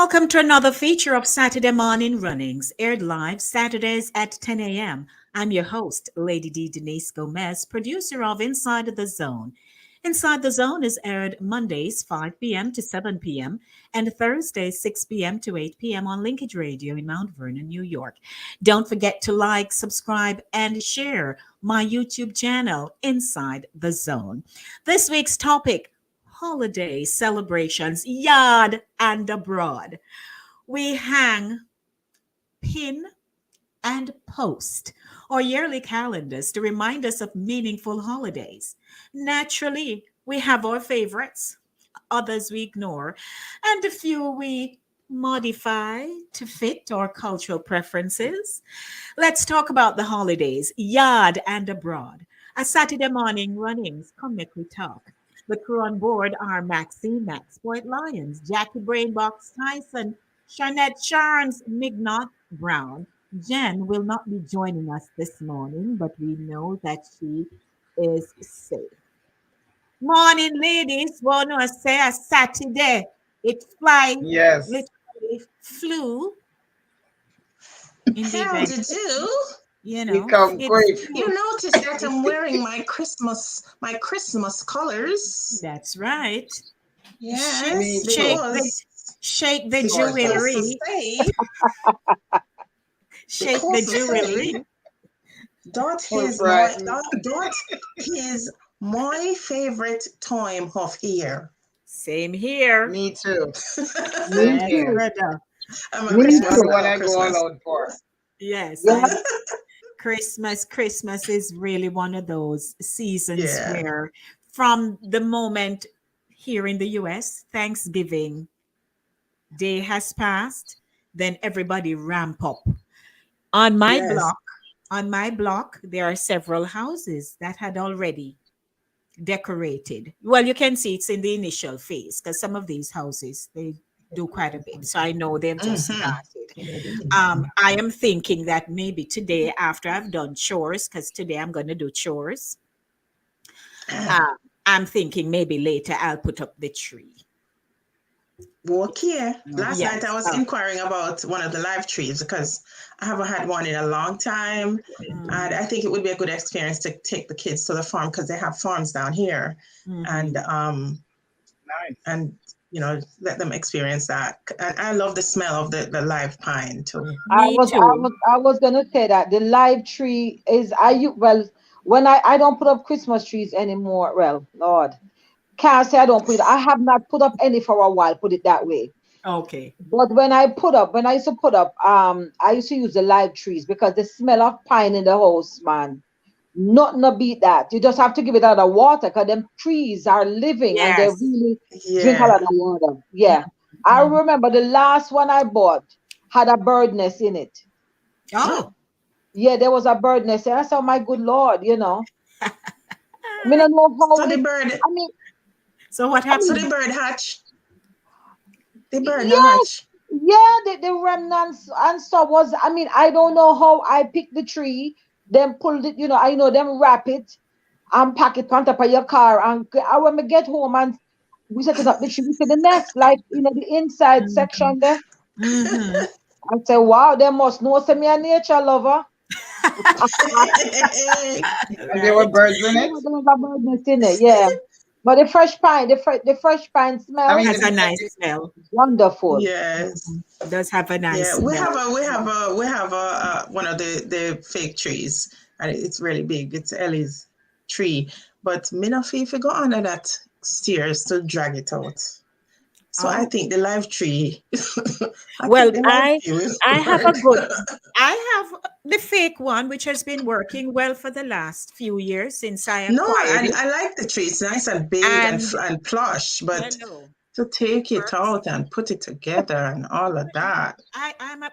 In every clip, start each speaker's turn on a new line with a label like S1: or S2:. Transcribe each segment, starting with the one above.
S1: Welcome to another feature of Saturday Morning Runnings, aired live Saturdays at 10 a.m. I'm your host, Lady D. Denise Gomez, producer of Inside the Zone. Inside the Zone is aired Mondays 5 p.m. to 7 p.m. and Thursdays 6 p.m. to 8 p.m. on Linkage Radio in Mount Vernon, New York. Don't forget to like, subscribe, and share my YouTube channel, Inside the Zone. This week's topic: holiday celebrations, Yaad and Abroad. We hang, pin, and post our yearly calendars to remind us of meaningful holidays. Naturally, we have our favorites, others we ignore, and a few we modify to fit our cultural preferences. Let's talk about the holidays, Yard and Abroad. A Saturday morning runnings, come make we talk. The crew on board are Maxine, Max Point Lions, Jackie Brainbox Tyson, Sharnette Charms, Mignot Brown. Jen will not be joining us this morning, but we know that she is safe. Morning, ladies. Wanna say a Saturday. It fly
S2: Yes.
S1: literally flew in the
S3: How
S1: event.
S3: did you?
S1: You know,
S2: Become
S1: it
S2: quick.
S1: flew.
S3: You notice that I'm wearing my Christmas colors.
S1: That's right.
S3: Yes,
S1: Shake
S3: because
S1: shake the
S2: Sure, sure.
S3: just to
S1: jewelry.
S3: say,
S1: Shake the
S3: because to say
S1: jewelry.
S2: Full price.
S3: that is my favorite time of year.
S1: Same here.
S2: Me too.
S4: Me
S2: Same
S1: Yes,
S4: too.
S2: here.
S1: brother.
S3: I'm a
S4: Me
S2: That's
S3: Christmas
S4: too.
S2: the one
S3: girl.
S2: I go all
S3: Christmas.
S2: out for.
S1: Yes,
S4: Yeah.
S1: Christmas is really one of those seasons
S3: Yeah.
S1: where from the moment here in the US, Thanksgiving Day has passed, then everybody ramp up. On my
S3: Yes.
S1: block, on my block, there are several houses that had already decorated. Well, you can see it's in the initial phase because some of these houses they do quite a bit. So I know they've just
S3: Mm-hmm.
S1: started. I am thinking that maybe today, after I've done chores, because today I'm going to do chores, uh, I'm thinking maybe later I'll put up the tree.
S3: Okay. Last night I
S1: Yes.
S3: was inquiring about one of the live trees because I haven't had one in a long time. And I think it would be a good experience to take the kids to the farm because they have farms down here. And
S2: Nice.
S3: and let them experience that. And I love the smell of the live pine too.
S4: I
S1: Me
S4: was I
S1: too.
S4: was I was gonna say that the live tree is I you well when I don't put up Christmas trees anymore. Well, Lord, can't say I don't put it. I have not put up any for a while. Put it that way.
S1: Okay.
S4: But when I used to put up, I used to use the live trees because the smell of pine in the house, man, not no beat that. You just have to give it a lot of water because them trees are living and they
S1: Yes.
S4: really drink a
S3: Yeah.
S4: lot of water. Yeah. I
S1: Mhm.
S4: remember the last one I bought had a bird nest in it.
S1: Oh,
S4: Yeah, there was a bird nest. And I said, my good Lord, I mean, I know how
S3: So the
S4: it,
S3: bird,
S4: I mean,
S1: so what
S4: I
S3: so
S4: mean,
S3: the
S1: happened?
S3: bird hatch. The bird no
S4: yes,
S3: hatch.
S4: yeah, the remnants and stuff was, I mean, I don't know how I picked the tree, then pulled it, I know them wrap it and pack it on top of your car. And when we get home and we setting up the tree, we see the nest, like, the inside
S1: Mhm.
S4: section there.
S1: Mhm.
S4: I say, wow, they must know some me a nature lover.
S2: And there were
S1: Right.
S2: birds in it.
S4: There was a bird nest in it, yeah. But the fresh pine, the fresh pine
S2: I
S4: smell,
S2: mean,
S1: Has a nice smell.
S4: wonderful.
S3: Yes.
S1: Does have a nice
S3: Yeah,
S1: smell.
S3: we have one of the fake trees, and it's really big. It's Ellie's tree, but me not feel if you go under that stairs to drag it out. So I
S1: Oh.
S3: think the live tree, I
S1: Well,
S3: think the live
S1: I
S3: tree will
S1: I have a
S3: work.
S1: good I have the fake one which has been working well for the last few years since I
S3: No,
S1: acquired it.
S3: I like the tree. It's nice and big and
S1: And
S3: and plush, but
S1: hello,
S3: to
S1: it
S3: take it
S1: works.
S3: out and put it together and all of that.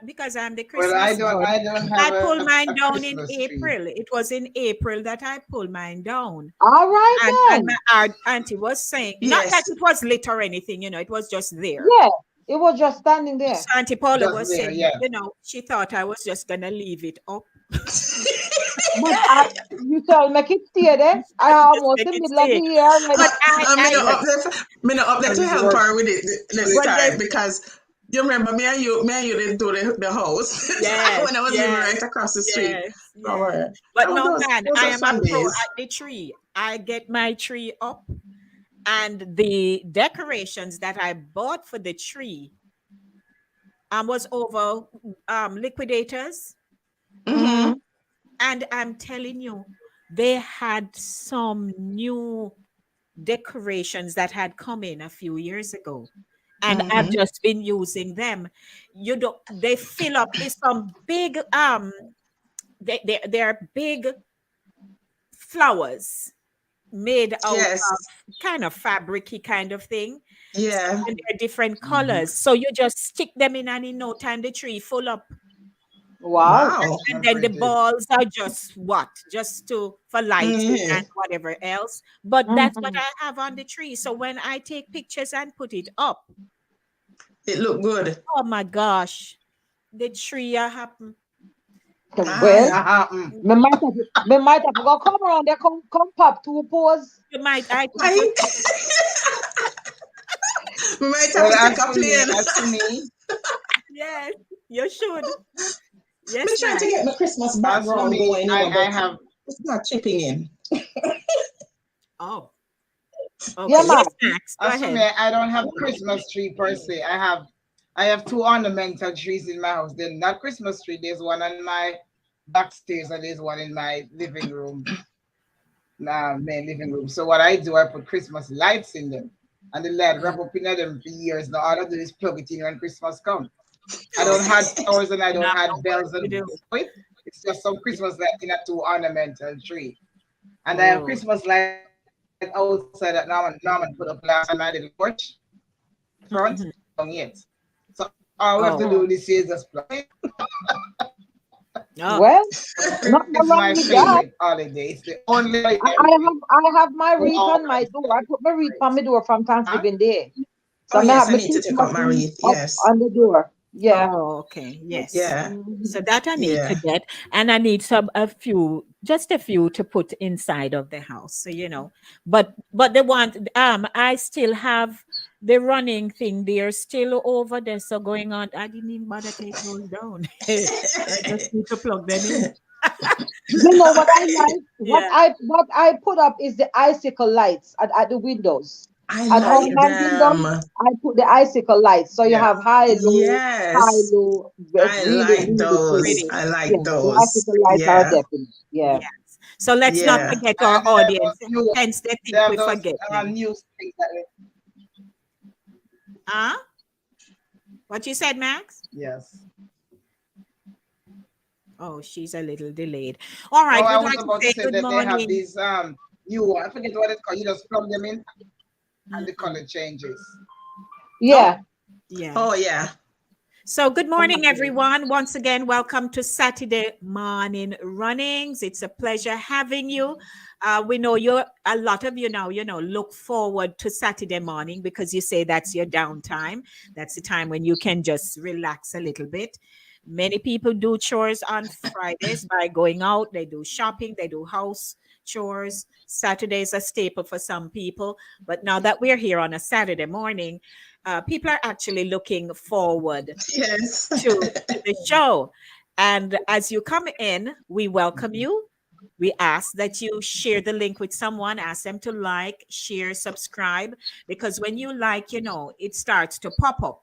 S1: Because I'm the
S2: well,
S1: Christmas bud.
S2: I don't have
S1: I pulled mine
S2: a
S1: down in
S2: Christmas tree.
S1: April. It was in April that I pulled mine down.
S4: All right
S1: And my
S4: then.
S1: auntie was saying, not that
S3: Yes.
S1: it was lit or anything, it was just there.
S4: Yeah, it was just standing there.
S1: So Auntie Paula
S2: Just
S1: was
S2: there,
S1: saying,
S2: yeah.
S1: she thought I was just gonna leave it up.
S4: But you shall make it stay there. I
S1: Just
S4: almost
S1: make
S4: the
S1: it
S4: middle of the
S1: stay.
S4: year
S1: But
S4: already.
S3: I'm
S1: I
S3: gonna
S2: Yes.
S3: up there, me not up there
S2: Because
S3: to
S2: it's
S3: help
S2: work.
S3: her with it this
S2: Well,
S1: but
S3: time
S1: then
S3: because You remember me and you didn't do the house
S1: Yes,
S3: when I was living
S1: yes,
S3: right across the street
S1: yes, yes.
S3: somewhere.
S1: But
S3: Oh,
S1: no,
S3: those
S1: man,
S3: those
S1: I
S3: are
S1: am a
S3: fun
S1: pro
S3: days.
S1: at the tree. I get my tree up, and the decorations that I bought for the tree was over liquidators.
S3: Mm-hmm.
S4: Mm-hmm.
S1: And I'm telling you, they had some new decorations that had come in a few years ago. And I've
S3: Mm-hmm.
S1: just been using them. You don't they fill up with some big they're big flowers made out
S3: Yes.
S1: of kind of fabricy kind of thing.
S3: Yeah.
S1: And they're different
S2: Mm-hmm.
S1: colors. So you just stick them in and in no time the tree full up.
S4: Wow.
S3: Wow.
S1: And
S2: Not
S1: then the
S2: pretty.
S1: balls are just what? Just to for lighting
S3: Yeah.
S1: and whatever else. But that's what
S4: Mm-hmm.
S1: I have on the tree. So when I take pictures and put it up,
S3: It looked good.
S1: oh my gosh, the tree are happen.
S4: Well,
S3: Aye.
S2: Uh-huh.
S4: me might have go come around there, come pop to pose.
S1: You might I think
S3: Aye. We might have
S2: Well,
S3: to take
S2: as
S3: a
S2: for me,
S3: plane.
S1: yes, you should.
S3: Me
S1: Yes,
S3: trying to
S1: Max.
S3: get my Christmas
S2: as for
S3: background
S2: me,
S3: going,
S2: I
S3: but
S2: have
S3: it's not chipping in.
S1: Oh,
S4: Yeah,
S1: okay.
S4: man.
S1: Yes, Max. Go
S2: as for me,
S1: ahead.
S2: I don't have Christmas tree per se. I have two ornamental trees in my house. They're not Christmas tree. There's one on my backstairs and there's one in my living room. Main living room. So what I do, I put Christmas lights in them. And the light wrap up in them for years. Now all I do is plug it in when Christmas comes. I don't have flowers and I don't
S1: Now
S2: have bells
S1: you
S2: and
S1: do.
S2: it. It's just some Christmas light in a two ornamental tree. And I have
S1: Oh.
S2: Christmas light outside that Norman put up last on my little porch front
S1: Mhm.
S2: down yet. So all we have to
S1: Oh.
S2: do
S4: Mm.
S2: this year is just plug it.
S1: Oh.
S4: Well,
S2: So
S4: nothing
S2: it's
S4: wrong
S2: my
S4: with that.
S2: favorite holiday. It's the only
S4: I,
S2: holiday
S4: I have I have my
S2: who
S4: wreath
S2: all
S4: on my door. I put my wreath on
S2: celebrate.
S4: my door from
S2: Huh?
S4: Thanksgiving Day.
S3: Oh
S4: So I
S3: yes,
S4: have
S3: I
S4: my
S3: need to take out
S4: Christmas
S3: my
S4: wreath
S3: wreath.
S4: up
S3: Yes.
S4: on the door. Yeah.
S1: Oh, okay. Yes.
S3: Yeah.
S1: So
S4: Mhm.
S1: that I need to
S3: Yeah.
S1: get, and I need a few, just a few to put inside of the house. So but the one I still have the running thing. They're still over there, so going on. I didn't even bother take those down. I just need to plug them in.
S4: You know what I like?
S1: Yeah.
S4: What I put up is the icicle lights at the windows.
S3: I
S4: At all
S3: like
S4: my windows,
S3: them.
S4: I put the icicle lights. So you
S2: Yes.
S4: have high,
S3: Yes.
S4: low. It's
S3: I
S4: really,
S3: like
S4: really
S3: those.
S4: pretty.
S1: Pretty.
S3: I like
S4: Yeah, the
S3: those.
S4: icicle lights are
S3: Yeah.
S4: definite. Yeah.
S1: Yes. So let's not
S3: Yeah.
S1: forget our
S2: And they have
S1: audience.
S2: those new
S1: Hence, they
S2: they
S1: think
S2: have
S1: we
S2: those
S1: forget them.
S2: new things that
S1: Huh? What you said, Max?
S2: yes.
S1: Oh, she's a little delayed. All
S2: No,
S1: right,
S2: I
S1: we'd
S2: was
S1: like to
S2: about to
S1: say
S2: say
S1: good
S2: that they have
S1: morning.
S2: these new one. I forget what it's called. You just plug them in and the
S1: Mhm.
S2: color changes.
S1: Oh,
S4: Yeah.
S1: yeah.
S3: Oh yeah.
S1: So, good morning,
S4: Okay.
S1: everyone. Once again, welcome to Saturday Morning Runnings. It's a pleasure having you. We know a lot of you now, look forward to Saturday morning because you say that's your downtime. That's the time when you can just relax a little bit. Many people do chores on Fridays by going out, they do shopping, they do house chores. Saturday is a staple for some people. But now that we're here on a Saturday morning, people are actually looking forward
S3: Yes.
S1: to the show. And as you come in, we welcome you. We ask that you share the link with someone, ask them to like, share, subscribe, because when you like, it starts to pop up.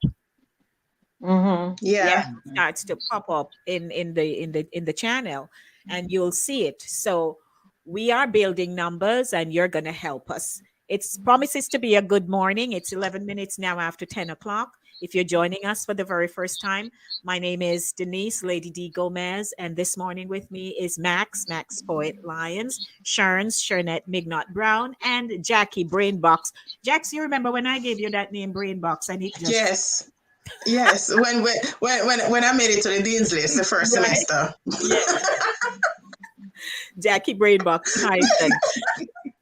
S4: Mm-hmm.
S1: Yeah,
S3: Yeah.
S1: it starts to pop up in the channel and you'll see it. So we are building numbers and you're gonna help us. It promises to be a good morning. It's 11 minutes now after 10 o'clock. If you're joining us for the very first time, my name is Denise, Lady D Gomez, and this morning with me is Max Poet Lyons, Shernette Mignot Brown, and Jackie Brainbox. Jax, you remember when I gave you that name Brainbox and it just
S3: Yes. Yes. When I made it to the dean's list the first
S1: right?
S3: semester.
S1: Yeah, Jackie Brainbox Tyson.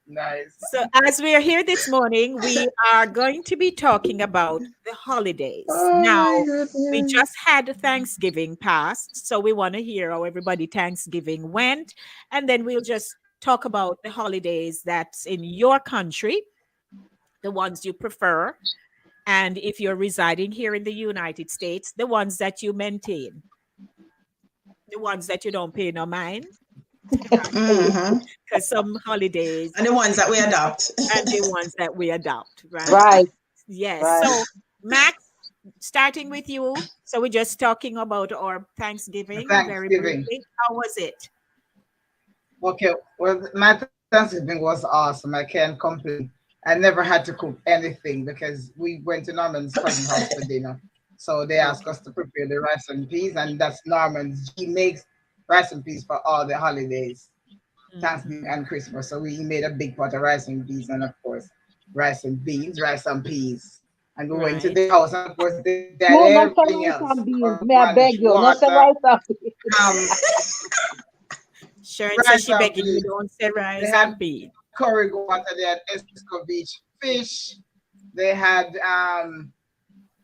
S2: Nice.
S1: So, as we are here this morning, we are going to be talking about the holidays.
S3: Oh my
S1: Now, we just
S3: goodness.
S1: had Thanksgiving passed, so we want to hear how everybody Thanksgiving went, and then we'll just talk about the holidays that's in your country, the ones you prefer, And if you're residing here in the United States, the ones that you maintain, the ones that you don't pay no mind,
S3: Mm-hmm.
S1: because some holidays
S3: And the ones that we adopt.
S1: and the ones that we adopt, right?
S4: Right,
S1: Yes.
S4: right.
S1: So, Max, starting with you. So, we're just talking about our Thanksgiving very
S2: Thanksgiving.
S1: briefly. How was it?
S2: Okay, well, my Thanksgiving was awesome. I can't complain. I never had to cook anything because we went to Norman's cousin house for dinner. So they asked
S1: Okay.
S2: us to prepare the rice and peas, and that's Norman's. He makes rice and peas for all the holidays, Thanksgiving
S1: Mhm.
S2: and Christmas. So we made a big pot of rice and peas, and of course, rice and beans, rice and peas. And we went to
S1: Right.
S2: the house, and of course, they had
S4: No, no
S2: everything
S4: say
S2: else:
S4: rice and beans.
S2: corn
S4: May I
S2: planch,
S4: beg you? No say
S2: water,
S4: rice and beans.
S2: ham,
S1: Sharon says
S2: rice
S1: she
S2: and
S1: begging you
S2: peas.
S1: don't say
S2: They
S1: rice
S2: had
S1: and beans.
S2: curry water, they had escovitch fish, they had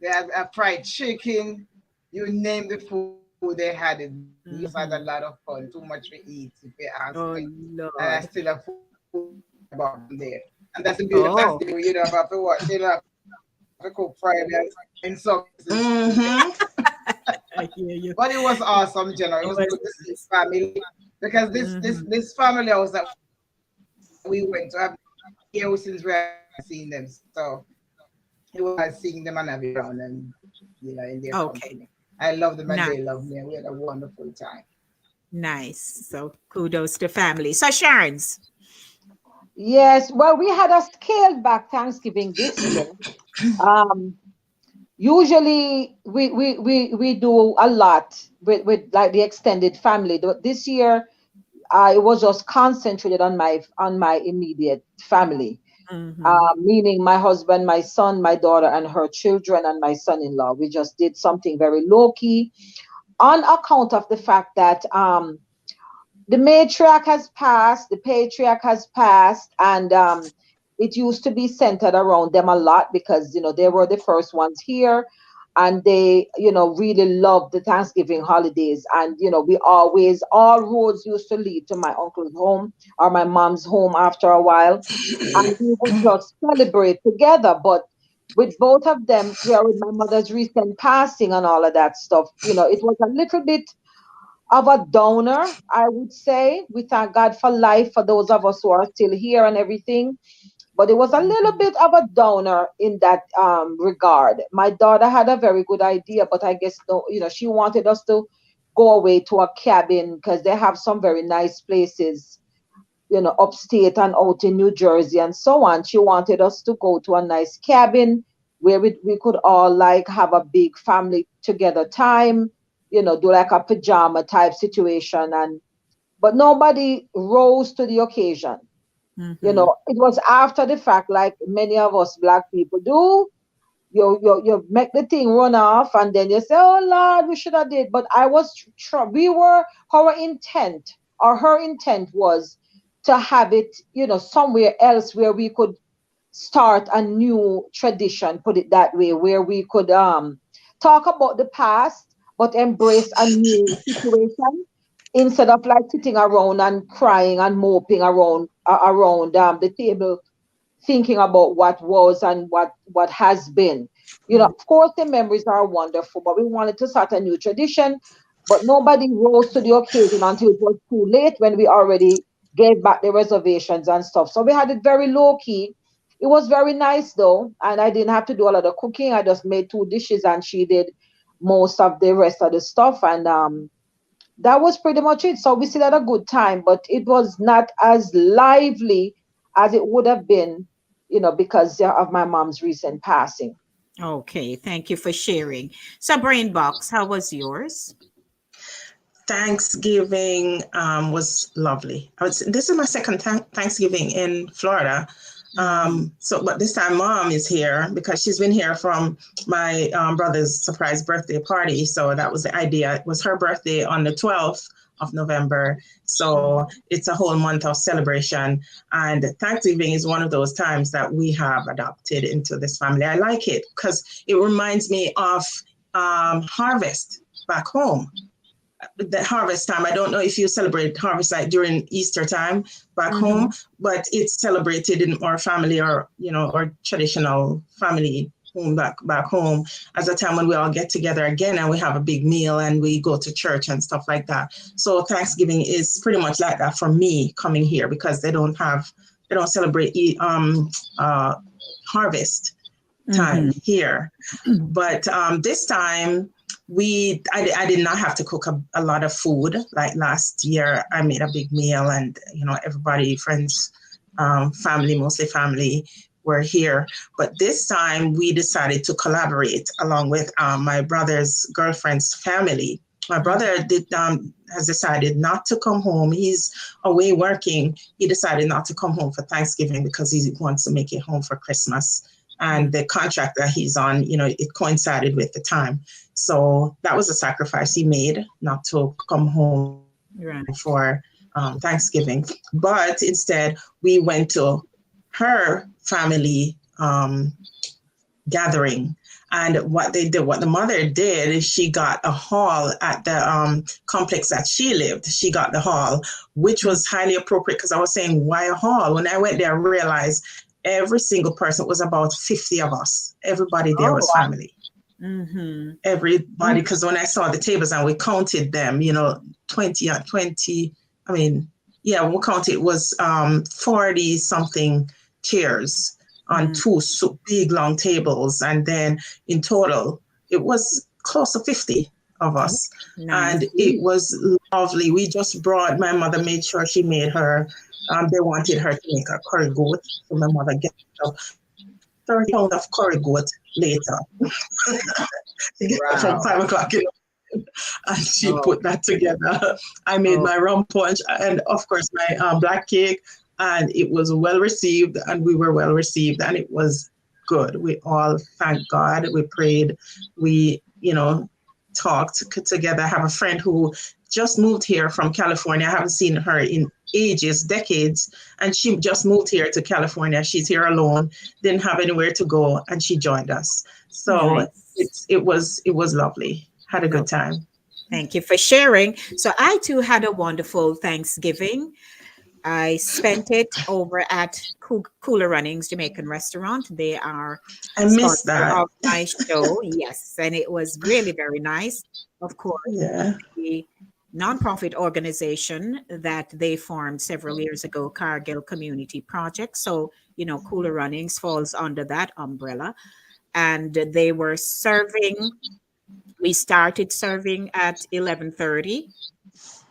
S2: they had a fried chicken. You name the food, they had it. We just had a lot of
S1: Hmm.
S2: fun. Too much to eat, if you ask me.
S1: Oh,
S2: And I still have
S1: Lord.
S2: food left about from there. And that's the beauty of Thanksgiving. You don't have to
S1: Oh,
S2: watch. You don't have to cook Friday in some cases.
S3: Mm-hmm.
S1: I hear you.
S2: But it was awesome, Jenna. It
S1: It
S2: was
S1: was
S2: good to see
S1: nice.
S2: family because
S1: Hmm.
S2: this family house that we went to, I've here since we haven't seen them. So it was nice seeing them and having around and in their company.
S1: Okay.
S2: I love them and they love me, and
S1: Nice.
S2: we had a wonderful time.
S1: Nice. So, kudos to family. So, Sharon's.
S4: Yes, well, we had a scaled back Thanksgiving this year. Um, Usually we do a lot with like the extended family. This year, it was just concentrated on my immediate family,
S1: Hmm.
S4: meaning my husband, my son, my daughter, and her children, and my son-in-law. We just did something very low key on account of the fact that the matriarch has passed, the patriarch has passed, and it used to be centered around them a lot because they were the first ones here, and they really loved the Thanksgiving holidays, and we always all roads used to lead to my uncle's home or my mom's home after a while, and we would just celebrate together. But with both of them, with my mother's recent passing and all of that stuff, it was a little bit of a donor, I would say. We thank God for life for those of us who are still here and everything. But it was a little
S1: Hmm.
S4: bit of a downer in that regard. My daughter had a very good idea, but I guess no, she wanted us to go away to a cabin because they have some very nice places, upstate and out in New Jersey and so on. She wanted us to go to a nice cabin where we could all like have a big family together time, do like a pajama type situation. And but nobody rose to the occasion.
S1: Hmm.
S4: It was after the fact, like many of us black people do. You make the thing run off, and then you say, "Oh Lord, we should have did." But I was, we were, our intent or her intent was to have it, somewhere else where we could start a new tradition, put it that way, where we could talk about the past but embrace a new situation instead of like sitting around and crying and moping around the table thinking about what was and what has been. Of course, the memories are wonderful, but we wanted to start a new tradition. But nobody rose to the occasion until it was too late when we already gave back the reservations and stuff. So we had it very low key. It was very nice though, and I didn't have to do a lot of cooking. I just made two dishes, and she did most of the rest of the stuff. And that was pretty much it. So we still had a good time, but it was not as lively as it would have been, because of my mom's recent passing.
S1: Okay. Thank you for sharing. So, Brain Box, how was yours?
S3: Thanksgiving was lovely. This is my second Thanksgiving in Florida.
S1: Mm.
S3: But this time mom is here because she's been here from my brother's surprise birthday party. So that was the idea. It was her birthday on the 12th of November. So it's a whole month of celebration. And Thanksgiving is one of those times that we have adopted into this family. I like it because it reminds me of harvest back home, the harvest time. I don't know if you celebrate harvest like during Easter time back home,
S1: Hmm.
S3: but it's celebrated in our family or, or traditional family back home as a time when we all get together again and we have a big meal and we go to church and stuff like that. So Thanksgiving is pretty much like that for me coming here, because they don't celebrate harvest time here. But this time I did not have to cook a lot of food. Like last year, I made a big meal, and everybody, friends, family, mostly family, were here. But this time we decided to collaborate along with my brother's girlfriend's family. My brother has decided not to come home. He's away working. He decided not to come home for Thanksgiving because he wants to make it home for Christmas. And the contract that he's on, it coincided with the time. So that was a sacrifice he made, not to come home for Thanksgiving. But instead, we went to her family gathering. And what the mother did is she got a hall at the complex that she lived. She got the hall, which was highly appropriate, because I was saying, why a hall? When I went there, I realized every single person, was about 50 of us. Everybody there was family. Everybody, because when I saw the tables and we counted them, 20 and 20, we counted, it was 40 something chairs on two big long tables. And then in total, it was close to 50 of us. Nice. And it was lovely. We just brought, my mother made sure she made her, they wanted her to make a curry goat. So my mother get 30 pounds of curry goat later. From 5 o'clock in the morning. And she put that together. I made my rum punch and, of course, my black cake. And it was well received, and we were well received, and it was good. We all thanked God. We prayed. We, talked together. I have a friend who just moved here from California. I haven't seen her in ages, decades, and she just moved here to California. She's here alone, didn't have anywhere to go, and she joined us. So nice. it was lovely. Had a good time.
S1: Thank you for sharing. So I too had a wonderful Thanksgiving. I spent it over at Cooler Runnings Jamaican Restaurant. They are
S3: I missed that
S1: of my show. Yes, and it was really very nice. Of course, the nonprofit organization that they formed several years ago, Cargill Community Project. So Cooler Runnings falls under that umbrella, and they were serving. We started serving at 11:30.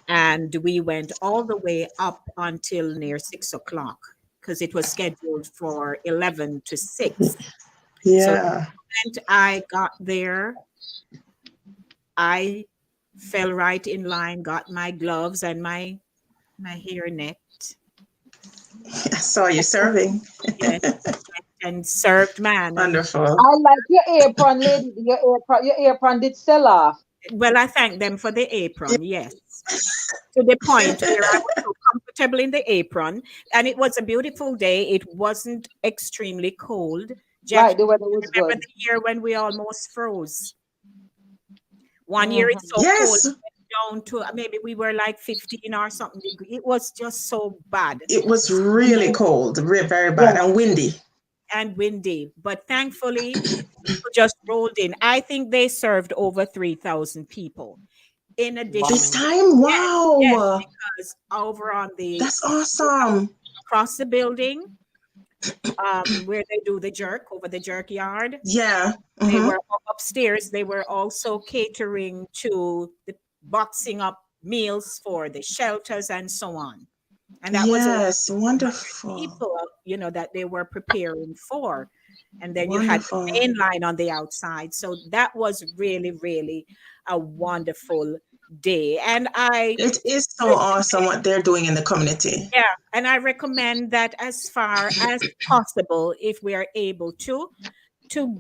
S1: And we went all the way up until near 6 o'clock, because it was scheduled for 11 to 6.
S3: Yeah.
S1: So I got there, I fell right in line, got my gloves and my hair net.
S3: I saw you serving.
S1: Yes, and served, man.
S3: Wonderful.
S4: I like your apron, lady. Your apron did sell off.
S1: Well, I thank them for the apron, yes. To the point where I was so comfortable in the apron. And it was a beautiful day. It wasn't extremely cold.
S4: Right, the weather was
S1: remember
S4: good.
S1: the year when we almost froze? One year it's so cold, down to maybe we were like 15 or something degrees. It was just so bad.
S3: It was really cold, very bad, and windy.
S1: But thankfully, people just rolled in. I think they served over 3,000 people. In addition,
S3: this time, wow!
S1: Yes, because over on
S3: that's awesome.
S1: Across the building, where they do the jerk, over the jerk yard.
S3: Yeah.
S1: They were upstairs. They were also catering to the boxing up meals for the shelters and so on. And that was
S3: wonderful.
S1: People, that they were preparing for. And then you had the main line on the outside. So that was really, really a wonderful day. And
S3: it is so awesome what they're doing in the community.
S1: Yeah. And I recommend that as far as possible, if we are able to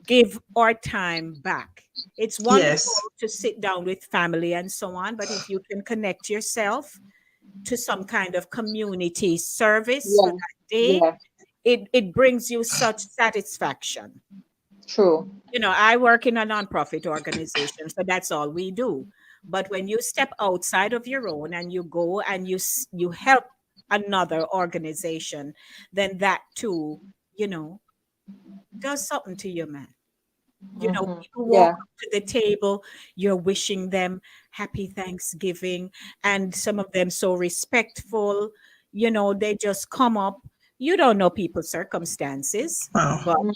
S1: give our time back. It's wonderful to sit down with family and so on. But if you can connect yourself to some kind of community service for that day, it brings you such satisfaction.
S4: True.
S1: I work in a nonprofit organization, so that's all we do. But when you step outside of your own and you go and you help another organization, then that too, does something to you, man. People walk
S4: Yeah.
S1: up to the table, you're wishing them happy Thanksgiving, and some of them so respectful, they just come up. You don't know people's circumstances,
S3: Wow.
S1: but
S4: Mhm.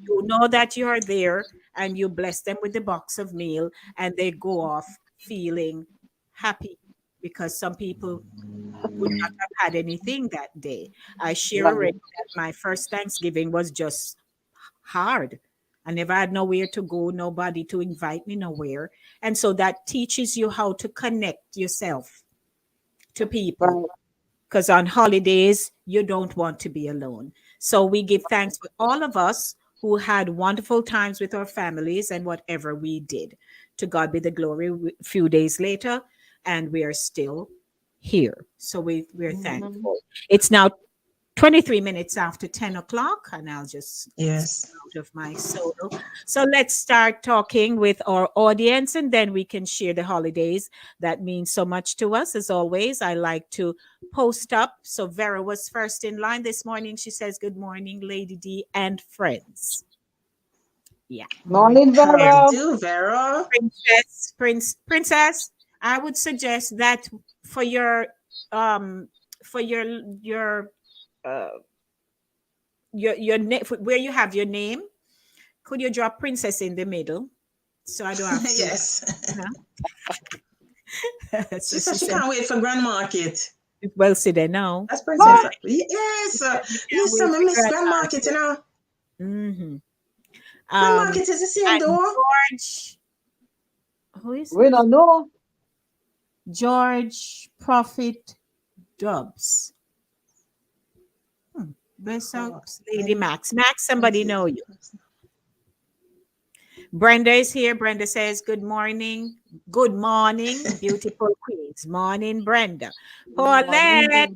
S1: you know that you are there and you bless them with the box of meal and they go off feeling happy because some people would not have had anything that day. I share
S4: Right.
S1: already that my first Thanksgiving was just hard. I never had nowhere to go, nobody to invite me nowhere. And so that teaches you how to connect yourself to people
S4: Right.
S1: because on holidays, you don't want to be alone. So we give thanks for all of us who had wonderful times with our families and whatever we did. To God be the glory. A few days later, and we are still here. So we're
S4: Mhm.
S1: thankful. It's now 23 minutes after 10 o'clock, and I'll just
S3: Yes.
S1: out of my solo. So let's start talking with our audience, and then we can share the holidays that mean so much to us. As always, I like to post up. So Vera was first in line this morning. She says, "Good morning, Lady D and friends." Yeah.
S4: Morning,
S3: How do you
S4: Vera.
S3: do, Vera?
S1: Princess, I would suggest that for your um for uh where you have your name, could you drop princess in the middle so I don't have to?
S3: Yes.
S1: So
S3: She said
S1: she
S3: she
S1: said,
S3: can't wait for Grand Market.
S1: "Well, see there now."
S3: That's
S1: Yeah,
S3: Princess. Yes.
S1: we can't
S3: Listen,
S1: wait
S3: I
S1: for
S3: miss
S1: Grand
S3: Grand Market, you
S1: Market.
S3: know.
S1: Hmm.
S3: Grand
S1: Um,
S3: Market is the same
S1: and
S3: door.
S1: Who is
S4: We
S1: this?
S4: don't know.
S1: George Prophet Dubs. Best of
S3: Oh,
S1: Lady Max. Max, somebody know you. Brenda is here. Brenda says, "Good morning. Good morning, beautiful queens. Morning, Brenda."
S4: Morning,
S1: Paulette
S4: Vera.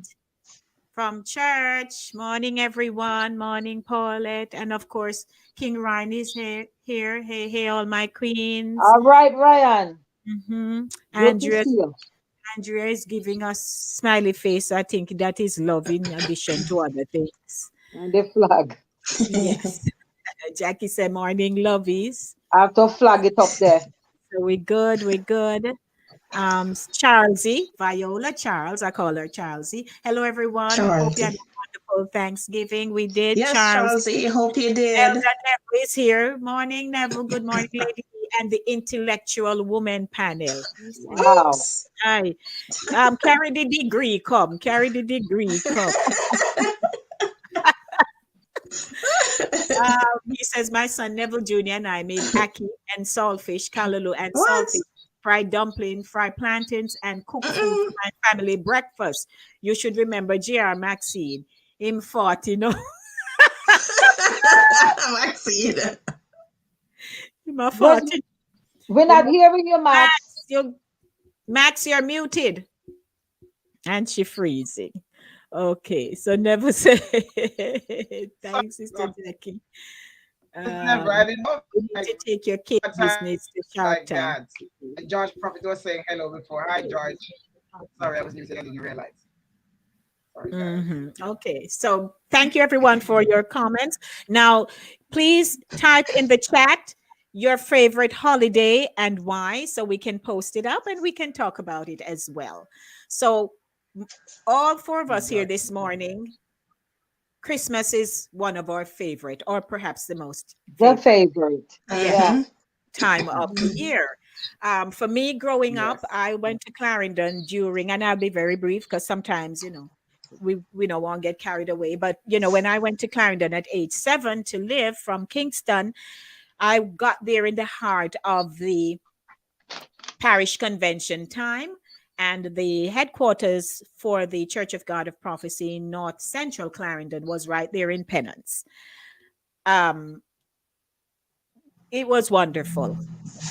S1: from church. Morning, everyone. Morning, Paulette. And of course, King Ryan is here. Hey, hey, all my queens.
S4: All right, Ryan.
S1: Hmm.
S4: Good to
S1: Andrea,
S4: see you.
S1: Andrea is giving us smiley face. I think that is love in addition to other things.
S4: And the flag.
S1: Yes. Jackie said, "Morning, lovies."
S4: I have to flag it up there.
S1: So we're good. We're good. Charlesy, Viola Charles, I call her Charlesy. Hello, everyone. Hope you had
S3: Charlie.
S1: a wonderful Thanksgiving. We did.
S3: Yes,
S1: Charles,
S3: Charlie. Hope you did.
S1: Elder Neville is here. Morning, Neville. Good morning, lady. And the intellectual woman panel. He said,
S4: Wow.
S3: Yes.
S1: "Hi, carry the degree, come. Carry the degree, come." He says, "My son Neville Jr. and I made ackee and saltfish, callaloo and
S3: What?
S1: saltfish, fried dumpling, fried plantains, and cooked food
S3: Mm-mm.
S1: for my family breakfast. You should remember J.R. Maxine. Him 40, no?
S3: Maxine.
S1: Him a
S4: But
S1: 40.
S4: we're
S1: Him
S4: not hearing you, Max.
S1: Max, you're muted." And she freezing. Okay, so Neville said, "Thanks, Sister Jackie.
S2: It's never, I
S1: Um,
S2: didn't know
S1: you need
S2: like
S1: to take your kid
S2: a time
S1: business to Shark
S2: like
S1: Tank."
S2: that. And George Prophet was saying hello before. Hi, George. Sorry, I was using, I didn't realize. Sorry, guys.
S1: Okay, so thank you everyone for your comments. Now, please type in the chat your favorite holiday and why, so we can post it up and we can talk about it as well. So, all four of us here this morning, Christmas is one of our favorite, or perhaps the most
S4: The
S1: favorite.
S4: favorite.
S1: Yeah,
S4: Yeah.
S3: Mm-hmm.
S1: time of the year. For me, growing up,
S2: Yes.
S1: I went to Clarendon during, and I'll be very brief because sometimes, we don't want to get carried away. But, when I went to Clarendon at age 7 to live from Kingston, I got there in the heart of the parish convention time. And the headquarters for the Church of God of Prophecy in North Central Clarendon was right there in Penance. Um, It was wonderful.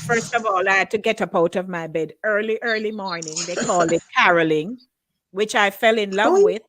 S1: First of all, I had to get up out of my bed early, early morning. They call it caroling, which I fell in love
S3: Oh,
S1: with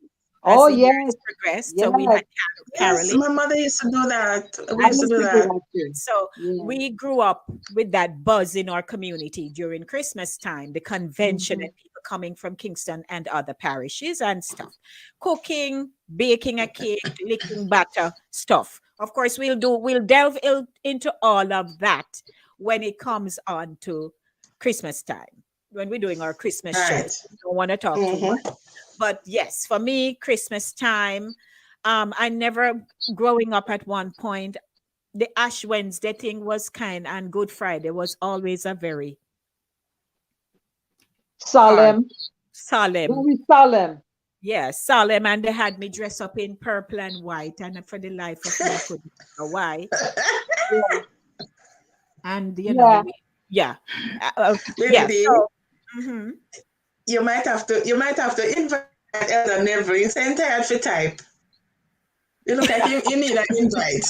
S1: as
S4: Oh,
S1: the years
S4: yes.
S1: progressed. So we
S4: Yes.
S1: had
S3: yes.
S1: caroling.
S3: My mother used to do that. We
S4: I
S1: I
S3: used to
S4: used
S3: do
S4: to do
S3: that.
S4: that too.
S1: so
S4: Yeah.
S1: we grew up with that buzz in our community during Christmas time, the convention
S4: Mhm.
S1: and people coming from Kingston and other parishes and stuff. Cooking, baking a cake, licking butter, stuff Of course, we'll delve into all of that when it comes on to Christmas time, when we're doing our Christmas show.
S3: Right.
S1: I don't want to talk too much. But yes, for me, Christmas time, I never, growing up at one point, the Ash Wednesday thing was kind, and Good Friday was always a very hard,
S4: Solemn,
S1: solemn.
S4: very solemn.
S1: Yeah, solemn. And they had me dress up in purple and white, and for the life of me, I couldn't know why.
S4: Yeah,
S1: And
S4: yeah.
S1: yeah,
S3: Lady
S1: yeah.
S3: D,
S1: So, mhm.
S3: you might have to invite Elder Neville. He's tired for type. You look like you need an invite.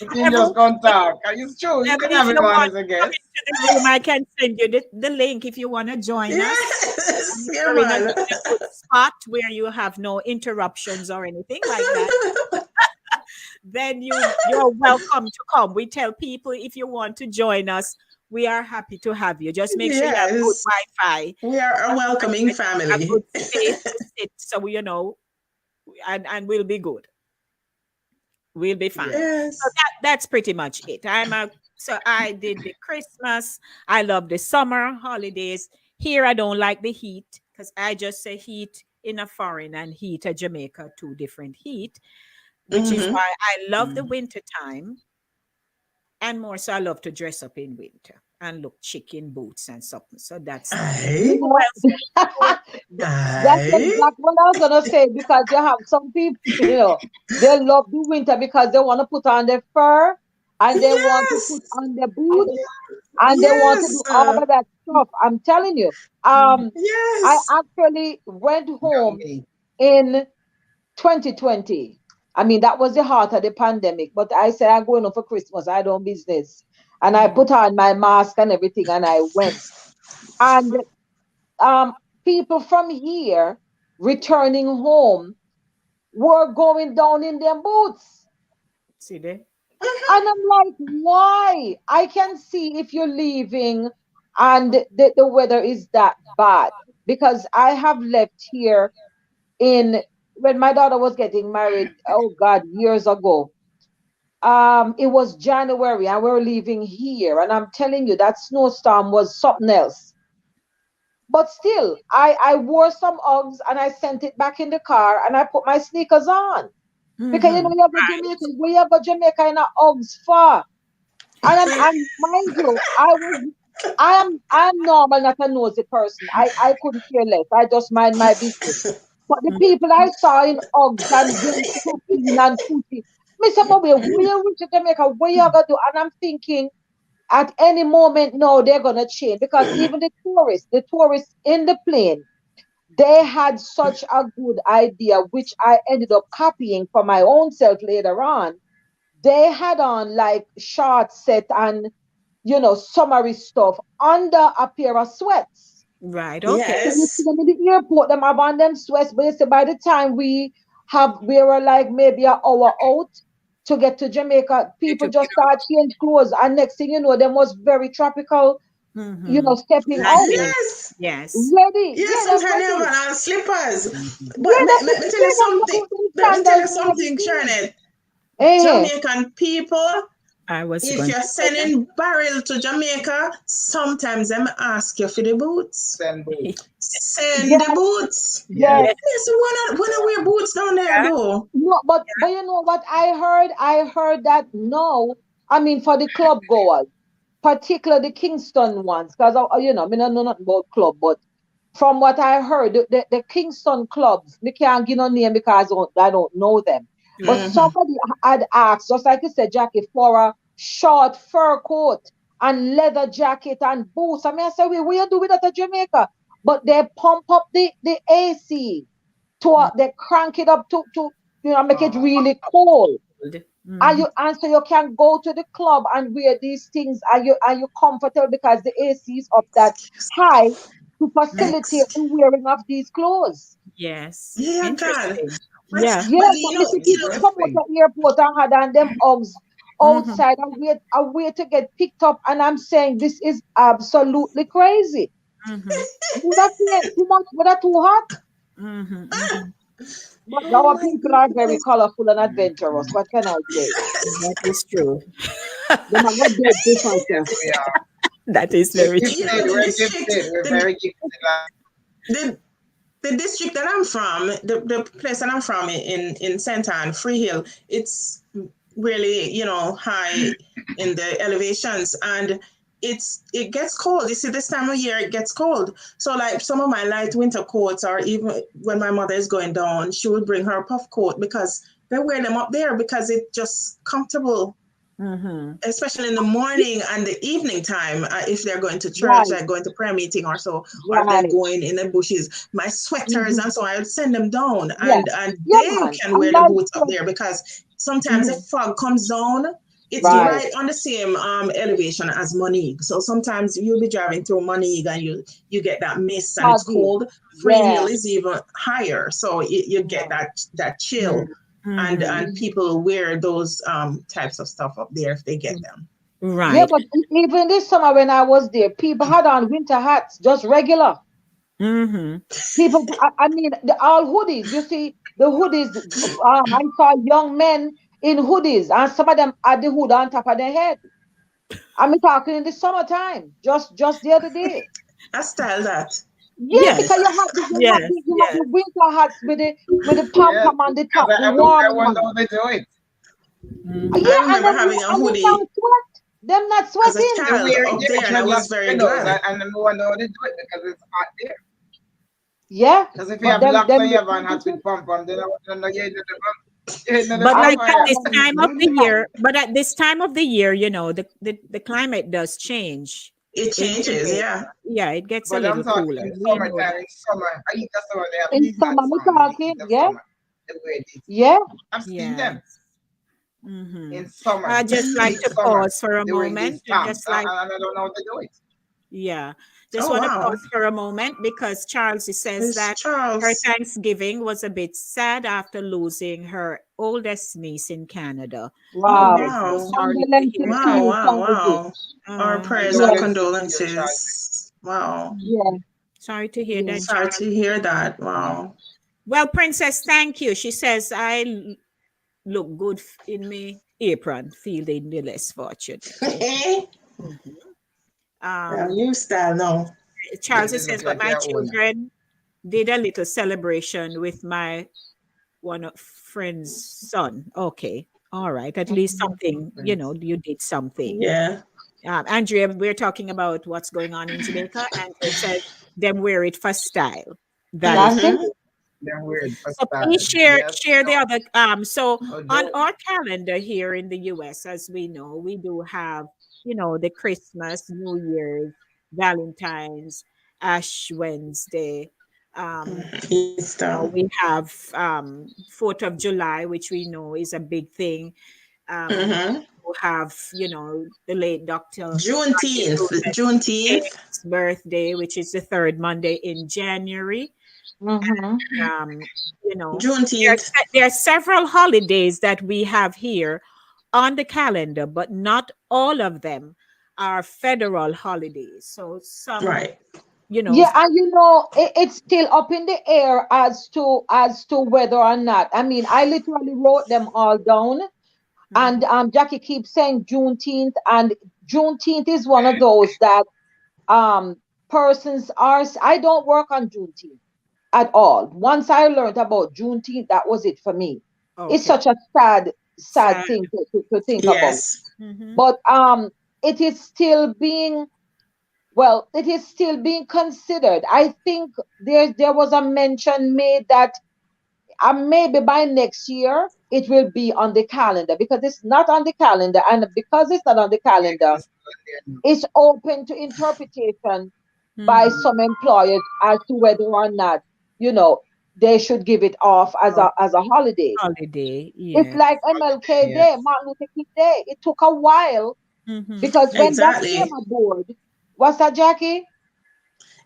S2: You can just contact. It's true. You
S1: Evan,
S2: can
S1: if
S2: have
S1: you
S2: him on
S1: want
S2: as a
S1: to come
S2: guest.
S1: into the room, I can send you the link if you want to join us.
S3: Yes, yeah,
S1: You're in
S3: man.
S1: a good spot where you have no interruptions or anything like that. Then you're welcome to come. We tell people if you want to join us, we are happy to have you. Just make sure you have good
S3: Yes,
S1: Wi-Fi,
S3: we are a welcoming
S1: a
S3: family.
S1: good space to sit, so and we'll be good. We'll be fine. So
S3: Yes.
S1: that's pretty much it. So I did the Christmas. I love the summer holidays. Here I don't like the heat because I just say heat in a foreign and heat at Jamaica, two different heat, which is
S3: Mm-hmm.
S1: why I love the winter time. And more so I love to dress up in winter and look chic in boots and something. So that's that.
S3: Aye.
S4: You
S1: Who else?
S4: know, that's
S3: Aye.
S4: exactly what I was gonna say because you have some people, they love the winter because they want to put on their fur and they want to put
S3: Yes.
S4: on their boots and they want to
S3: Yes.
S4: do all of that stuff. I'm telling you.
S1: Mhm.
S4: I
S3: Yes.
S4: actually went
S2: Not
S4: home
S2: me.
S4: in 2020. I mean, that was the heart of the pandemic. But I said, I'm going home for Christmas. I don't business. And I
S1: Mhm.
S4: put on my mask and everything and I went. And um, people from here returning home were going down in their boots.
S1: See there?
S4: And I'm like, why? I can see if you're leaving and the weather is that bad. Because I have left here in when my daughter was getting married, oh God, years ago. It was January and we are leaving here. And I'm telling you, that snowstorm was something else. But still, I wore some Uggs and I sent it back in the car and I put my sneakers on. Because you know,
S1: Mhm.
S4: you go Jamaica, where you go Jamaica in a Uggs for. And mind you, I'm normal, not a nosy person. I couldn't care less. I just mind my business. But the people I saw in Uggs and them too clean and footy, Mr. Bobby, where you reach Jamaica, where you gonna do? And I'm thinking at any moment now they're gonna change because even the tourists in the plane, they had such a good idea, which I ended up copying for my own self later on. They had on like short set and summery stuff under a pair of sweats.
S1: Right. Okay.
S4: So you see
S3: Yes.
S4: them in the airport, them have on them sweats, but you see by the time we were like maybe an hour out to get to Jamaica,
S1: You
S4: people
S1: took
S4: just
S1: it off.
S4: start change clothes. And next thing you know, them was very tropical,
S1: Mhm.
S4: stepping out.
S1: Landing.
S3: Yes.
S1: Yes.
S4: Ready.
S3: Yes,
S4: Yeah, them
S3: sometimes they have
S4: ready.
S3: on slippers.
S1: Mhm.
S3: But
S4: Yeah,
S3: let me tell you
S4: them look
S3: something.
S4: with them
S3: Let me tell you
S4: sandals and
S3: something,
S4: everything.
S3: Janet.
S4: Eh.
S3: Jamaican people,
S1: I was
S3: if
S1: going
S3: you're
S1: to say that.
S3: sending barrel to Jamaica, sometimes them ask you for the boots.
S2: Send boots.
S3: Send the
S4: Yes,
S3: boots.
S2: Yes.
S4: yes.
S1: Yes.
S3: Yes, when I wear boots down there
S1: Yeah.
S3: though.
S4: No, but you know what I heard? I heard that no, I mean for the club goers, particularly the Kingston ones, because I mean I know nothing about club, but from what I heard, the Kingston clubs, we can't give no name because I don't know them. But
S1: Right.
S3: Mm-hmm.
S4: somebody had asked, just like you said, Jackie, for a short fur coat and leather jacket and boots. I mean, I said, where you do with that at Jamaica? But they pump up the AC they crank it up to make it really cold.
S1: Mhm.
S4: And so you can go to the club and wear these things and you comfortable because the AC is up that high to facilitate
S3: Next.
S4: the wearing of these clothes.
S1: Yes.
S3: Yeah, God.
S1: Interesting.
S3: But
S1: Yeah.
S4: Yeah,
S3: but
S4: so
S3: you
S4: if
S3: know,
S4: you
S3: you
S4: people
S3: know,
S4: come out
S2: Interesting.
S4: the airport and had on them Uggs
S1: Mhm.
S4: outside and wait to get picked up, and I'm saying this is absolutely crazy.
S1: Mhm.
S4: Would that be too much? Would that too hot?
S1: Mhm. Mhm.
S4: But
S3: Oh
S4: our
S3: my
S4: people are very
S3: goodness.
S4: colorful and adventurous. What can I say?
S1: That is true.
S4: They might not dead different.
S2: Yes, we are.
S1: That is
S2: We're
S1: very
S3: You
S1: true.
S3: know,
S2: gifted.
S3: the
S2: We're
S3: district,
S2: gifted. We're very gifted. Like,
S3: the the district that I'm from, the place that I'm from in St. Anne, Freehill, it's really, high in the elevations, and it gets cold. You see, this time of year it gets cold. So like some of my light winter coats, or even when my mother is going down, she will bring her puff coat because they wear them up there because it's just comfortable,
S1: Mm-hmm.
S3: especially in the morning and the evening time, if they're going to church,
S4: Right,
S3: like going to prayer meeting or so, or if they're
S4: right.
S3: going in the bushes, my sweaters
S4: Mm-hmm.
S3: and so I would send them down,
S4: Yeah,
S3: and
S4: yeah,
S3: they
S4: man.
S3: can
S4: And
S3: wear the
S4: like,
S3: boots up there because sometimes the
S4: mm-hmm.
S3: fog comes down. It's
S4: Right,
S3: right on the same elevation as Monique, so sometimes you'll be driving through Monique and you get that mist and it's
S4: fuzzy.
S3: cold. Free Hill
S4: Yeah,
S3: is even higher, so you get
S4: yeah.
S3: that chill,
S1: Mm-hmm.
S3: and
S4: Mhm.
S3: people wear those types of stuff up there if they get them.
S4: Yeah,
S1: Right.
S4: but even this summer when I was there, people had on winter hats, just regular.
S1: Mm-hmm.
S4: People, I mean, all hoodies. You see, the hoodies. I saw young men in hoodies, and some of them had the hood on top of their head. I'm talking in the summertime, just the other day.
S3: I style that.
S4: Yeah,
S1: Yes.
S4: because
S1: Yes.
S4: you have
S1: Yes.
S4: the winter hats with the pom
S2: yes,
S4: pom on the
S2: because
S4: top, the
S2: I
S4: warm
S2: wonder
S4: one.
S2: how they do it.
S3: I
S4: Yeah,
S1: Mm-hmm.
S3: remember having a
S4: and them
S3: hoodie
S4: not sweat. Them not
S3: as a
S4: sweating.
S2: They
S3: child
S2: wear it
S3: up
S2: there,
S3: there, and I was
S2: dreadlocks
S3: very
S2: windows,
S3: glad.
S2: and I wonder how they do it because it's hot there.
S4: Yeah,
S2: Because if you
S4: but
S2: have locks and
S4: them
S2: you have on hats with pom pom, then I want to know you ain't the
S1: But
S4: I
S1: like at
S2: vampire.
S1: this
S4: tell
S1: time of the
S4: you,
S1: year, but at this time of the year, the climate does change.
S3: It
S1: In
S3: changes,
S1: Jamaica,
S3: yeah.
S1: yeah, it gets a
S2: But I'm
S1: little
S2: talking
S1: cooler.
S2: in
S1: We know
S2: summertime.
S1: that.
S2: In summer, I eat the summer. They have
S4: in
S2: these
S4: summer,
S2: hats
S4: me
S2: on in the
S4: talking,
S2: heat of
S4: yeah,
S2: summer. They wear this.
S4: yeah.
S2: I've seen them
S1: Yes. Mm-hmm.
S2: in summer,
S1: I just like
S2: deep
S1: to
S2: summer.
S1: pause for a
S2: They wearing
S1: moment
S2: these
S1: and
S2: pants,
S1: just like,
S2: and I don't know how they do it.
S1: yeah, just
S3: Oh
S1: want to
S3: wow.
S1: pause for a moment because Charles says
S3: It's
S1: that her
S3: Charles.
S1: Thanksgiving was a bit sad after losing her oldest niece in Canada.
S3: Oh
S1: Oh, we're
S4: Wow.
S1: so
S3: wow.
S1: sorry to hear
S4: Condolences to
S1: that.
S3: Wow,
S4: you,
S3: wow,
S4: Charlie.
S3: wow. Our
S1: Oh,
S3: prayers and
S4: Yeah,
S2: Condolences to you, Charlie.
S3: condolences. Wow.
S4: yeah,
S1: sorry to hear
S4: yeah.
S1: that,
S3: Sorry
S1: Charles.
S3: to hear that. Wow.
S1: Well, Princess, thank you. She says, look good in me apron, feeling the less fortunate. Okay.
S3: Well,
S1: Mhm. Um,
S3: you style now.
S1: Charles
S2: They
S1: says,
S2: look
S1: but
S2: like
S1: my
S2: your own.
S1: children did a little celebration with my one of friend's son. Okay. All right. At least
S4: Mhm.
S1: something, you did something.
S3: Yeah.
S1: Andrea, we're talking about what's going on in Jamaica. Andrea says, them wear it for style. That is
S4: That's it.
S3: Mm-hmm.
S1: true.
S2: They're weird for
S1: So please
S2: style.
S1: share
S2: Yes,
S1: share the
S2: no,
S1: other so
S2: no
S1: on
S2: joke.
S1: our calendar here in the US, as we know, we do have, the Christmas, New Year's, Valentine's, Ash Wednesday.
S3: Easter.
S1: We have 4th of July, which we know is a big thing.
S3: Mm-hmm.
S1: We have, the late Dr. Martin
S3: Juneteenth.
S1: Luther
S3: Juneteenth.
S1: King's birthday, which is the third Monday in January.
S4: Mm-hmm.
S1: um,
S3: Juneteenth.
S1: there are several holidays that we have here on the calendar, but not all of them are federal holidays. So some,
S3: Right.
S1: you know,
S4: Yeah, and it's still up in the air as to whether or not. I mean, I literally wrote them all down, and
S1: mhm.
S4: Jackie keeps saying Juneteenth, and Juneteenth is one of those that um persons are. I don't work on Juneteenth at all. Once I learned about Juneteenth, that was it for me. It's
S1: Okay,
S4: such a sad
S1: sad.
S4: thing to think about.
S3: Yes.
S1: Hmm.
S4: But it is still being well, it is still being considered. I think there was a mention made that maybe by next year it will be on the calendar because it's not on the calendar, and because it's not on the calendar,
S2: It's still
S4: it's open to interpretation by
S1: Hmm.
S4: some employers as to whether or not you know they should give it off
S1: Oh,
S4: as a holiday.
S1: holiday,
S4: It's
S1: yeah.
S4: like MLK
S2: there.
S4: Day, Martin Luther King Day. It took a while
S1: Hmm.
S4: because when that came
S3: Exactly.
S4: aboard, what's that, Jackie?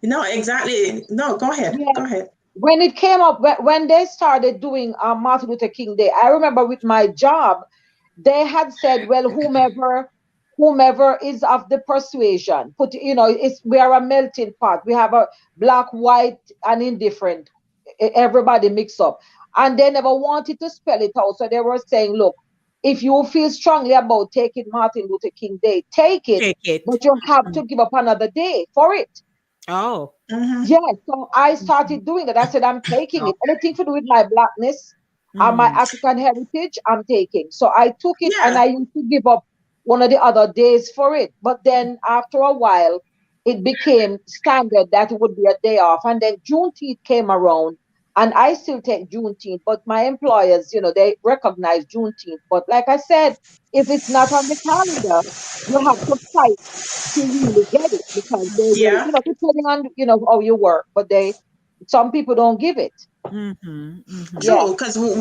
S3: No, exactly. No, go ahead.
S4: Yeah,
S3: Go ahead.
S4: when it came up, when they started doing Martin Luther King Day, I remember with my job, they had said, well, whomever is of the persuasion, it's we are a melting pot. We have a black, white, and indifferent. everybody mix up. And they never wanted to spell it out. So they were saying, look, if you feel strongly about taking Martin Luther King Day, take it,
S1: Take it.
S4: but you have
S1: Mhm.
S4: to give up another day for it.
S1: Oh.
S3: Mm-hmm.
S4: Yeah, so I
S1: Mhm.
S4: started doing that. I said, I'm taking it.
S2: Okay.
S4: Anything to do with my blackness and my
S1: Mm.
S4: African heritage, I'm taking. So I took it and
S3: Yeah.
S4: I used to give up one of the other days for it. But then after a while, it became standard that it would be a day off. And then Juneteenth came around and I still take Juneteenth, but my employers, they recognize Juneteenth. But like I said, if it's not on the calendar, you have to fight to really get it because they will,
S3: Yeah.
S4: depending on, how you work, but some people don't give it.
S1: Mhm. Mhm.
S4: Yeah.
S3: True, because
S2: Exactly.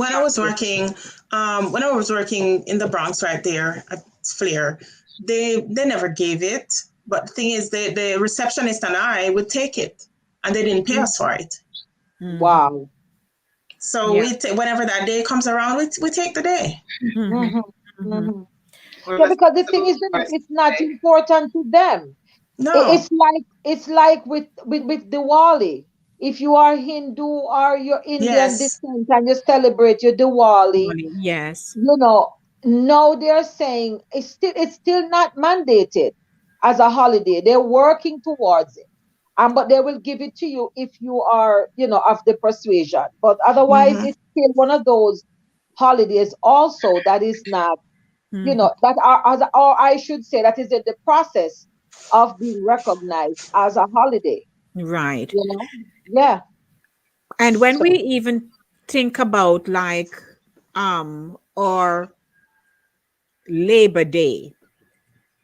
S3: when I was working in the Bronx right there at Flair, they never gave it. But the thing is, the receptionist and I would take it, and they didn't pay
S4: Mm.
S3: us for it.
S1: Mhm.
S4: Wow.
S3: So
S1: Yeah.
S3: whenever that day comes around, we take the day.
S1: Mhm.
S4: Hmm.
S1: Mhm.
S4: Hmm.
S2: Well,
S4: Yeah,
S2: that's
S4: because the thing is,
S2: what I
S4: it's not
S2: say.
S4: important to them.
S3: No.
S4: It's like with Diwali. If you are Hindu or you're Indian
S3: Yes.
S4: descent and you celebrate your Diwali,
S1: Money. Yes.
S4: you know, now they're saying it's still not mandated as a holiday. They're working towards it. But they will give it to you if you are, of the persuasion. But otherwise,
S3: Mm-hmm.
S4: it's still one of those holidays also that is not,
S1: Mhm.
S4: that are, or I should say, that is in the process of being recognized as a holiday,
S1: Right.
S4: you know? Yeah.
S1: And when we
S4: So,
S1: even think about like or Labor Day.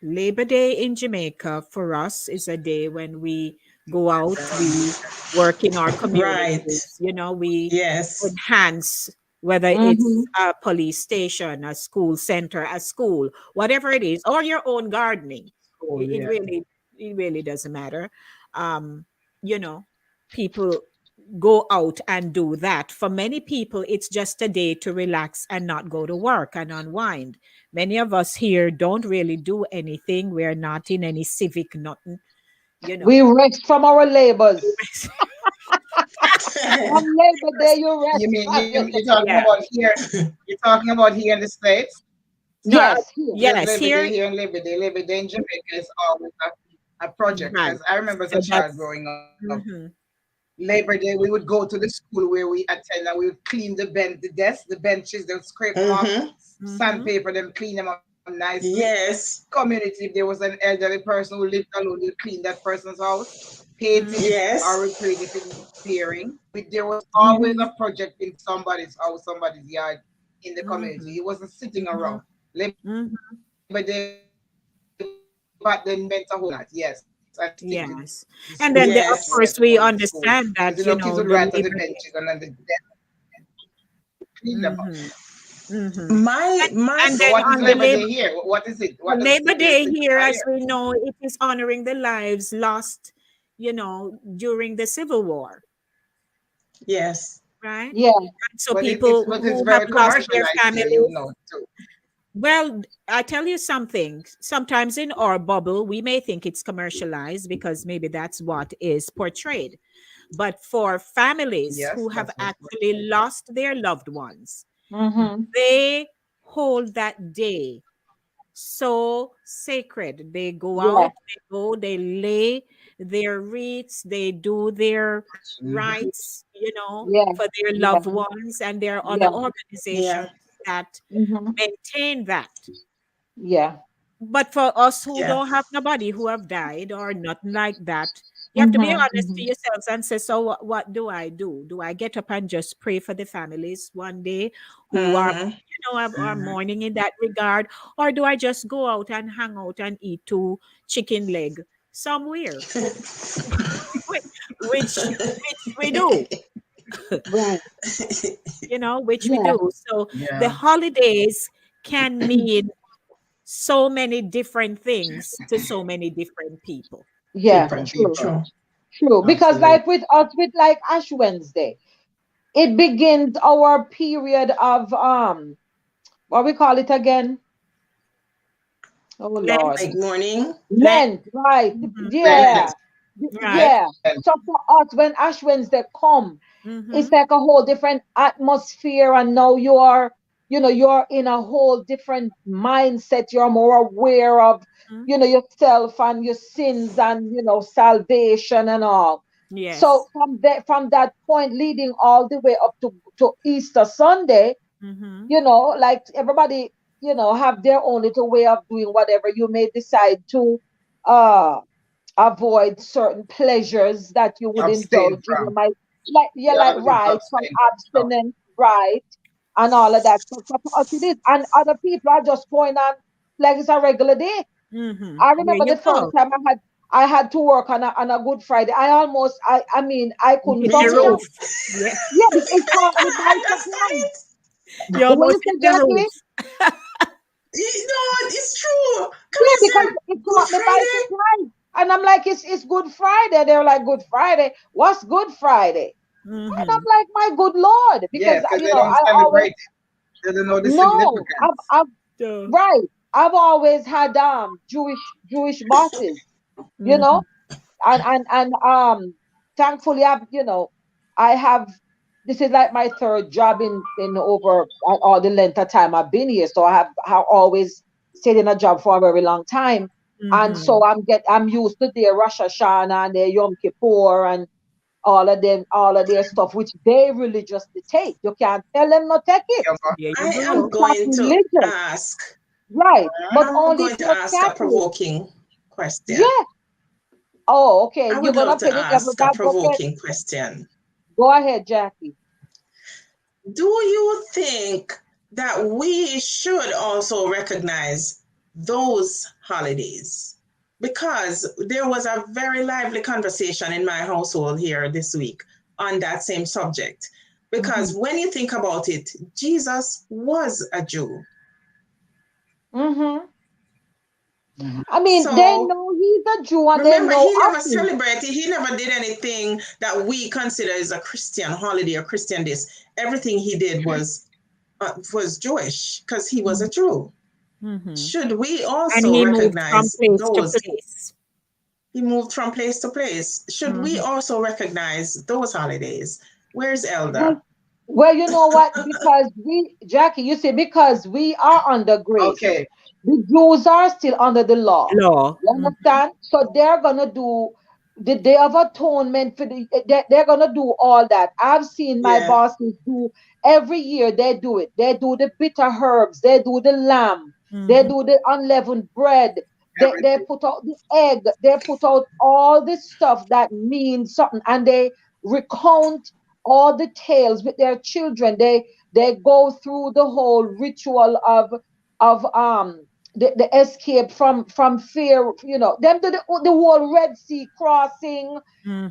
S1: Labor Day in Jamaica for us is a day when we go out, we work in our
S3: Right.
S1: communities, we
S3: Yes.
S1: enhance whether
S4: mm-hmm,
S1: it's a police station, a school center, a school, whatever it is, or your own gardening.
S2: Cool,
S1: It
S2: yeah.
S1: really doesn't matter. Um, you know, people go out and do that. For many people, it's just a day to relax and not go to work and unwind. Many of us here don't really do anything. We're not in any civic nothing, you
S4: we
S1: know.
S4: rest from our labors. On Labor Day, you
S2: You
S4: rest
S2: mean
S4: from it.
S2: you're talking
S1: Yeah.
S2: about here? You're talking about here in the States?
S1: No,
S4: Yes, here.
S2: Because
S1: yes,
S2: Labor
S1: here,
S2: Day here and Labor Day in Jamaica is always a project.
S1: right.
S2: Because I remember as a
S1: So
S2: child
S1: that's
S2: growing up,
S1: mhm,
S2: Labor Day we would go to the school where we attend and we would clean the desks, the benches, they would scrape them off,
S3: Mm-hmm.
S1: mhm,
S2: sandpaper them, clean them up nicely.
S3: Yes.
S2: Community, if there was an elderly person who lived alone, you clean that person's house, paint
S1: mhm,
S2: it or
S3: Yes.
S2: repair it if it needs repairing. But there was always
S4: Mm-hmm.
S2: a project in somebody's house, somebody's yard in the community.
S1: mhm,
S2: It wasn't sitting
S1: mhm,
S2: around. Labor
S1: mhm.
S2: Day back then meant a whole lot, yes, and it still do.
S1: Yes.
S2: The school
S1: And
S2: was
S1: then,
S2: just
S1: of
S3: Yes.
S2: going to
S1: course,
S2: go
S1: we
S2: into school.
S1: understand
S2: Because
S1: that,
S2: kids would
S1: the
S2: write on the
S1: Labor Day.
S2: benches and on the desk, clean them up.
S1: Mhm, mhm.
S3: My
S1: And
S2: But
S1: then
S2: what is
S1: on the
S2: Labor
S1: Labor
S2: Day here? What is it?
S1: The
S2: What does
S1: Labor
S2: it
S1: Day here,
S2: signify
S1: as
S2: here?
S1: we know, it is honoring the lives lost, during the Civil War,
S3: yes.
S1: right?
S4: Yeah.
S1: And so
S2: But
S1: people
S2: but it's
S1: who have
S2: very
S1: lost their
S2: commercialized here, you
S1: families.
S2: know, too.
S1: Well, I tell you something. Sometimes in our bubble, we may think it's commercialized because maybe that's what is portrayed. But for families
S2: Yes,
S1: who have
S2: that's what.
S1: actually lost their loved ones,
S4: Mm-hmm.
S1: they hold that day so sacred. They go
S4: Yeah.
S1: out, they lay their wreaths, they do their
S2: Mhm.
S1: rites,
S4: Yeah.
S1: for their
S4: Yeah.
S1: loved ones, and there are other
S4: Yeah.
S1: organizations
S3: Yeah.
S1: that
S4: Mm-hmm.
S1: maintain that.
S4: Yeah.
S1: But for us who
S3: Yeah.
S1: don't have nobody who have died or nothing like that, you have to be
S4: Mm-hmm.
S1: honest to
S4: Mm-hmm.
S1: yourselves and say, so what do I do? Do I get up and just pray for the families one day who are,
S3: Mm-hmm.
S1: are
S2: Mhm.
S1: mourning in that regard? Or do I just go out and hang out and eat two chicken leg somewhere? Which, which we do,
S4: Right.
S1: which we
S4: Yeah.
S1: do. So the
S2: Yeah.
S1: holidays can mean so many different things to so many different people.
S4: Yeah.
S2: Different
S3: People.
S4: True.
S2: people.
S3: True.
S4: True. Because
S2: Absolutely.
S4: like with us, with like Ash Wednesday, it begins our period of what we call it again? Oh
S1: Lent,
S4: Lord.
S3: Like morning.
S1: Lent.
S4: Lent, right.
S1: Mhm.
S2: Lent.
S4: Yeah.
S1: Right.
S4: Yeah. So for us, when Ash Wednesday come, it's
S1: Mm-hmm.
S4: like a whole different atmosphere, and now you're in a whole different mindset. You're more aware of, yourself and your sins and salvation and all. So
S1: Yes.
S4: from that point leading all the way up to Easter Sunday,
S1: Mm-hmm.
S4: like everybody, have their own little way of doing whatever you may decide to uh avoid certain pleasures that you would
S2: Abstain
S4: indulge in. You
S2: from.
S4: might like, yeah,
S2: You
S4: like,
S2: have to
S4: right, some
S2: abstain from stuff.
S4: abstinence, right, and all of that. So for us it is, and other people are just going on like it's a regular day.
S1: Mm-hmm.
S4: I
S1: There
S4: remember
S1: you
S4: the first
S1: go.
S4: time I had to work on a Good Friday. I mean, I
S1: You
S4: couldn't
S1: hit the
S4: function.
S1: roof. Yeah.
S4: Yeah, it caught me by
S3: I
S4: surprise.
S3: understand
S1: You
S4: What you
S1: almost hit
S4: say,
S1: the
S4: Jackie?
S1: roof.
S3: it. No, it's true. Come
S4: Yeah,
S3: here,
S4: because
S3: sir.
S4: it
S3: Good
S4: caught me by
S3: Friday.
S4: surprise. And I'm like, it's Good Friday. They're like, Good Friday? What's Good Friday? And
S1: Mm-hmm.
S4: I'm like, my good Lord,
S2: Yes,
S4: because
S2: because they don't
S4: I always,
S2: celebrate it. They don't know the
S4: no,
S2: significance.
S1: So.
S4: right. I've always had Jewish bosses, you
S1: Mm-hmm.
S4: know, and thankfully I have, this is like my third job in over all the length of time I've been here. So I have always stayed in a job for a very long time. And
S1: Mm-hmm.
S4: so I'm used to their Rosh Hashanah and their Yom Kippur and all of their stuff, which they religiously take. You can't tell them not take it.
S2: Yeah, but,
S1: There you
S3: I
S4: It's
S3: am
S1: go.
S4: not
S3: going to
S4: religious,
S3: ask.
S4: right? But
S3: I'm
S4: only if
S3: going to
S4: you're
S3: ask a
S4: Catholic.
S3: provoking question.
S4: Yeah. Oh, okay.
S3: I
S4: You're
S3: would
S4: gonna
S3: love to
S4: play the devil's
S3: ask a
S4: advocate.
S3: provoking question.
S4: Go ahead, Jackie.
S3: Do you think that we should also recognize those holidays? Because there was a very lively conversation in my household here this week on that same subject.
S4: Mm-hmm.
S3: Because when you think about it, Jesus was a Jew.
S4: Mm-hmm. I mean, they
S3: So
S4: know he's a Jew and they
S3: remember,
S4: know
S3: he
S4: of
S3: never
S4: him.
S3: celebrated, he never did anything that we consider as a Christian holiday or Christian this. Everything he did was Jewish because he was a Jew.
S1: Mm-hmm.
S3: Should we
S1: And
S3: also
S1: he moved from
S3: recognize
S1: place to
S3: those?
S1: place.
S3: He moved from place to place. Should we
S1: Mm-hmm.
S3: also recognize those holidays? Where's Elder?
S4: Well, well, you know what? Because Jackie, you see, because we are under grace,
S2: okay.
S4: the Jews are still under the law.
S1: Law.
S4: You
S1: Mm-hmm.
S4: understand? So they're gonna do the Day of Atonement for they're gonna do all that. I've seen my
S3: Yeah,
S4: bosses do every year. They do it. They do the bitter herbs. They do the lamb. They
S1: Mm-hmm.
S4: do the unleavened bread. They
S2: Everything.
S4: put out the egg. They put out all this stuff that means something, and they recount all the tales with their children. They go through the whole ritual of the escape from fear, them do the whole Red Sea crossing,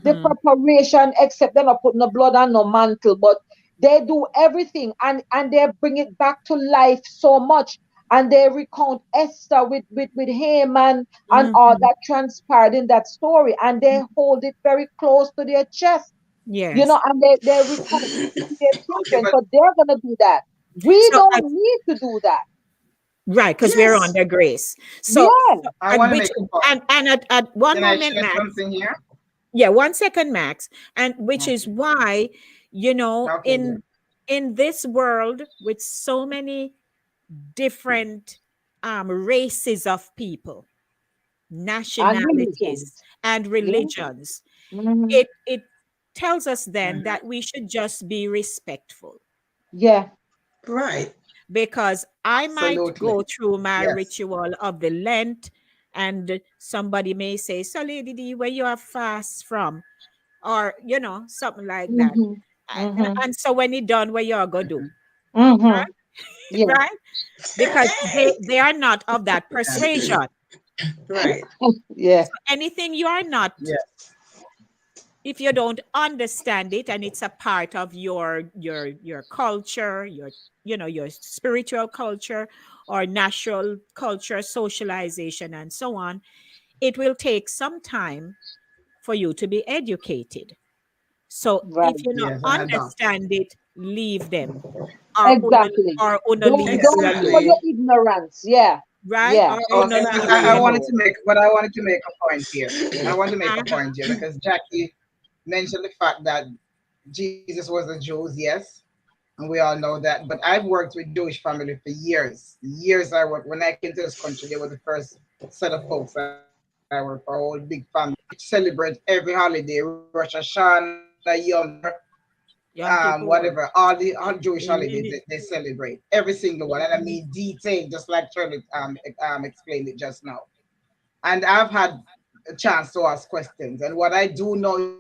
S4: the
S1: Mm-hmm.
S4: preparation, except they're not putting the blood on no mantle, but they do everything, and they bring it back to life so much, and they recount Esther with Haman and all
S1: Mm-hmm.
S4: that transpired in that story, and they hold it very close to their chest,
S1: Yes.
S4: and they recount it to their
S2: Okay,
S4: children,
S2: but
S4: so they're gonna do that. We
S1: So
S4: don't need to do that.
S1: right, because we're
S3: yes.
S1: under grace.
S4: Yeah.
S2: I
S1: And
S2: want to
S1: which
S2: make a point.
S1: and at one
S2: Can I
S1: moment,
S2: share
S1: Max.
S2: something here?
S1: Yeah, 1 second, Max. And which is
S2: Okay.
S1: why,
S2: Okay, then.
S1: in this world with so many different races of people,
S4: And
S1: nationalities,
S4: religions.
S1: and
S4: Yeah.
S1: religions,
S4: Hmm.
S1: it tells us then
S2: Mhm.
S1: that we should just be respectful,
S4: Yeah.
S3: Right.
S1: because I might
S2: Absolutely.
S1: go through my
S2: Yes.
S1: ritual of the Lent, and somebody may say, "So, Lady D, where you are fast from?" Or something like that.
S4: Hmm.
S1: And,
S4: Hmm.
S1: and so when it done, what you are gonna do,
S4: Hmm.
S1: right?
S4: Yeah.
S1: Right? Because they are not of that
S2: Yeah.
S1: persuasion.
S3: Right.
S4: Yeah.
S1: So anything you are not,
S2: Yeah.
S1: if you don't understand it, and it's a part of your culture, your spiritual culture or natural culture, socialization, and so on, it will take some time for you to be educated. So if
S4: Right.
S1: you not
S2: Yes, and adopt.
S1: understand it, leave them, or
S4: Exactly.
S1: or una
S4: Don't
S1: leave
S4: don't
S1: you
S4: show
S1: alone.
S3: Exactly.
S4: your ignorance. Yeah.
S1: right?
S4: Yeah.
S1: Or
S2: Okay,
S1: not
S2: but
S3: Exactly.
S2: I
S1: Jewish.
S2: wanted to make, but I wanted to make a point here. I want to make a
S1: Uh-huh.
S2: point here because Jackie mentioned the fact that Jesus was a Jew, yes, and we all know that. But I've worked with Jewish family for years. Years I worked. When I came to this country, they were the first set of folks I worked for, a whole big family, celebrate every holiday, Rosh Hashanah, Yom Kippur,
S1: Yom Kippur.
S2: whatever, all Jewish holidays
S1: Mhm.
S2: they celebrate every single one, and I mean detail, just like Shirley explained it just now. And I've had a chance to ask questions, and what I do know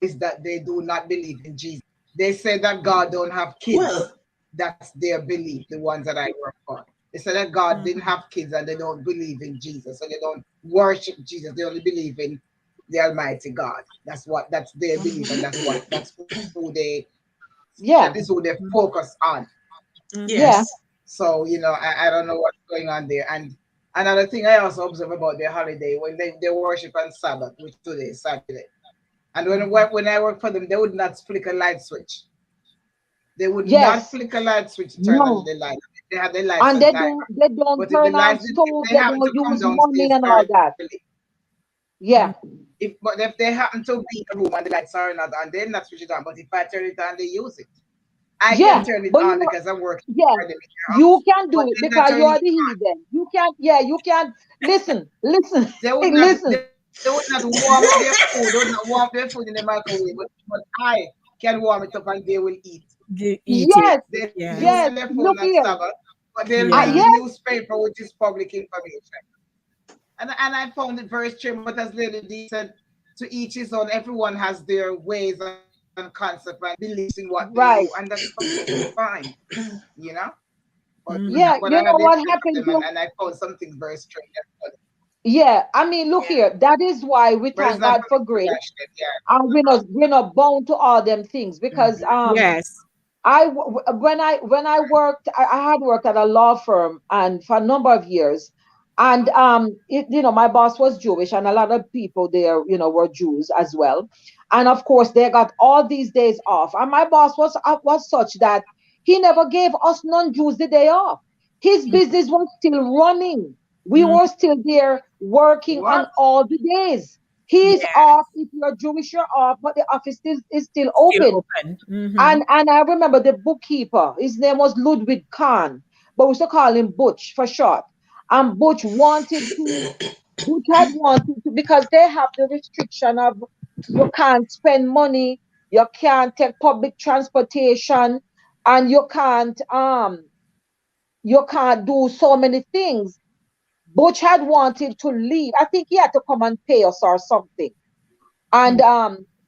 S2: is that they do not believe in Jesus. They say that God don't have kids.
S3: Well,
S2: That's their belief. The ones that I work for, they say that God didn't
S1: Mhm.
S2: have kids, and they don't believe in Jesus, so they don't worship Jesus. They only believe in the Almighty God. That's their belief, and that's who that is
S4: Yeah.
S2: who they focus on.
S1: Mhm.
S4: Yeah.
S3: yes.
S2: So I don't know what's going on there. And another thing I also observe about their holiday, when they worship on Sabbath, which today is Saturday. And
S1: Mhm.
S2: when I work for them, they would not flick a light switch. They would not
S4: Yes.
S2: flick a light switch to turn on
S4: No.
S2: the light. They have the lights
S4: And
S2: on timer.
S4: they don't
S2: But if the
S4: turn on
S2: lights, if
S4: stove,
S2: they
S4: they
S2: happen
S4: don't
S2: to come
S4: use money
S2: downstairs
S4: and all
S2: early,
S4: that. Yeah.
S2: if they happen to be in a room and the lights are not on, they're not switch it on. But if I turn it on, they use it. I can
S4: Yeah.
S2: turn it
S4: But you
S2: on
S4: know,
S2: because I'm working
S4: yeah,
S2: for them in their
S4: you
S2: house.
S4: can
S2: But
S4: do it
S2: they're not
S4: because you
S2: turning
S4: are
S2: it
S4: the heathen. You can't, yeah, you can't listen,
S2: they would not
S4: listen.
S2: they would not warm up their food. They would not warm their food in the microwave. But I can warm it up and they will eat.
S1: Eat it.
S4: Yes,
S2: They don't use their
S1: Yes.
S4: yes.
S2: phone on
S4: Look here.
S2: Sabbath, but they'll read the
S1: Yeah.
S4: Yes,
S2: newspaper, which is public information. And I found it very strange. But as Lady D said, to each his own. Everyone has their ways and concepts and beliefs in what they do, and
S4: right.
S2: that's completely fine, you know.
S1: Mhm.
S4: Yeah,
S2: But I
S4: you
S2: had
S4: know
S2: this
S4: what
S2: from them,
S4: happened to
S2: and I found something very strange.
S4: yeah, I mean, look here. That is why we
S2: But it's
S4: thank
S2: not
S4: God
S2: for
S4: for
S2: me to
S4: grace.
S2: bash them. Yeah.
S4: And we're not bound to all them things because
S2: Mm-hmm.
S1: Yes.
S4: when I worked, I had worked at a law firm and for a number of years, and you know, my boss was Jewish, and a lot of people there, you know, were Jews as well, and of course they got all these days off, and my boss was such that he never gave us non-Jews the day off. His business was still running. We
S1: Mhm.
S4: were still there working on
S2: What?
S4: all the days. He's
S1: Yeah.
S4: off. If you're Jewish, you're off, but the office is still
S1: Still
S4: open.
S1: open. Mhm.
S4: And I remember the bookkeeper, his name was Ludwig Kahn, but we used to call him Butch for short. And Butch had wanted to, because they have the restriction of you can't spend money, you can't take public transportation, and you can't do so many things. Butch had wanted to leave. I think he had to come and pay us or something, and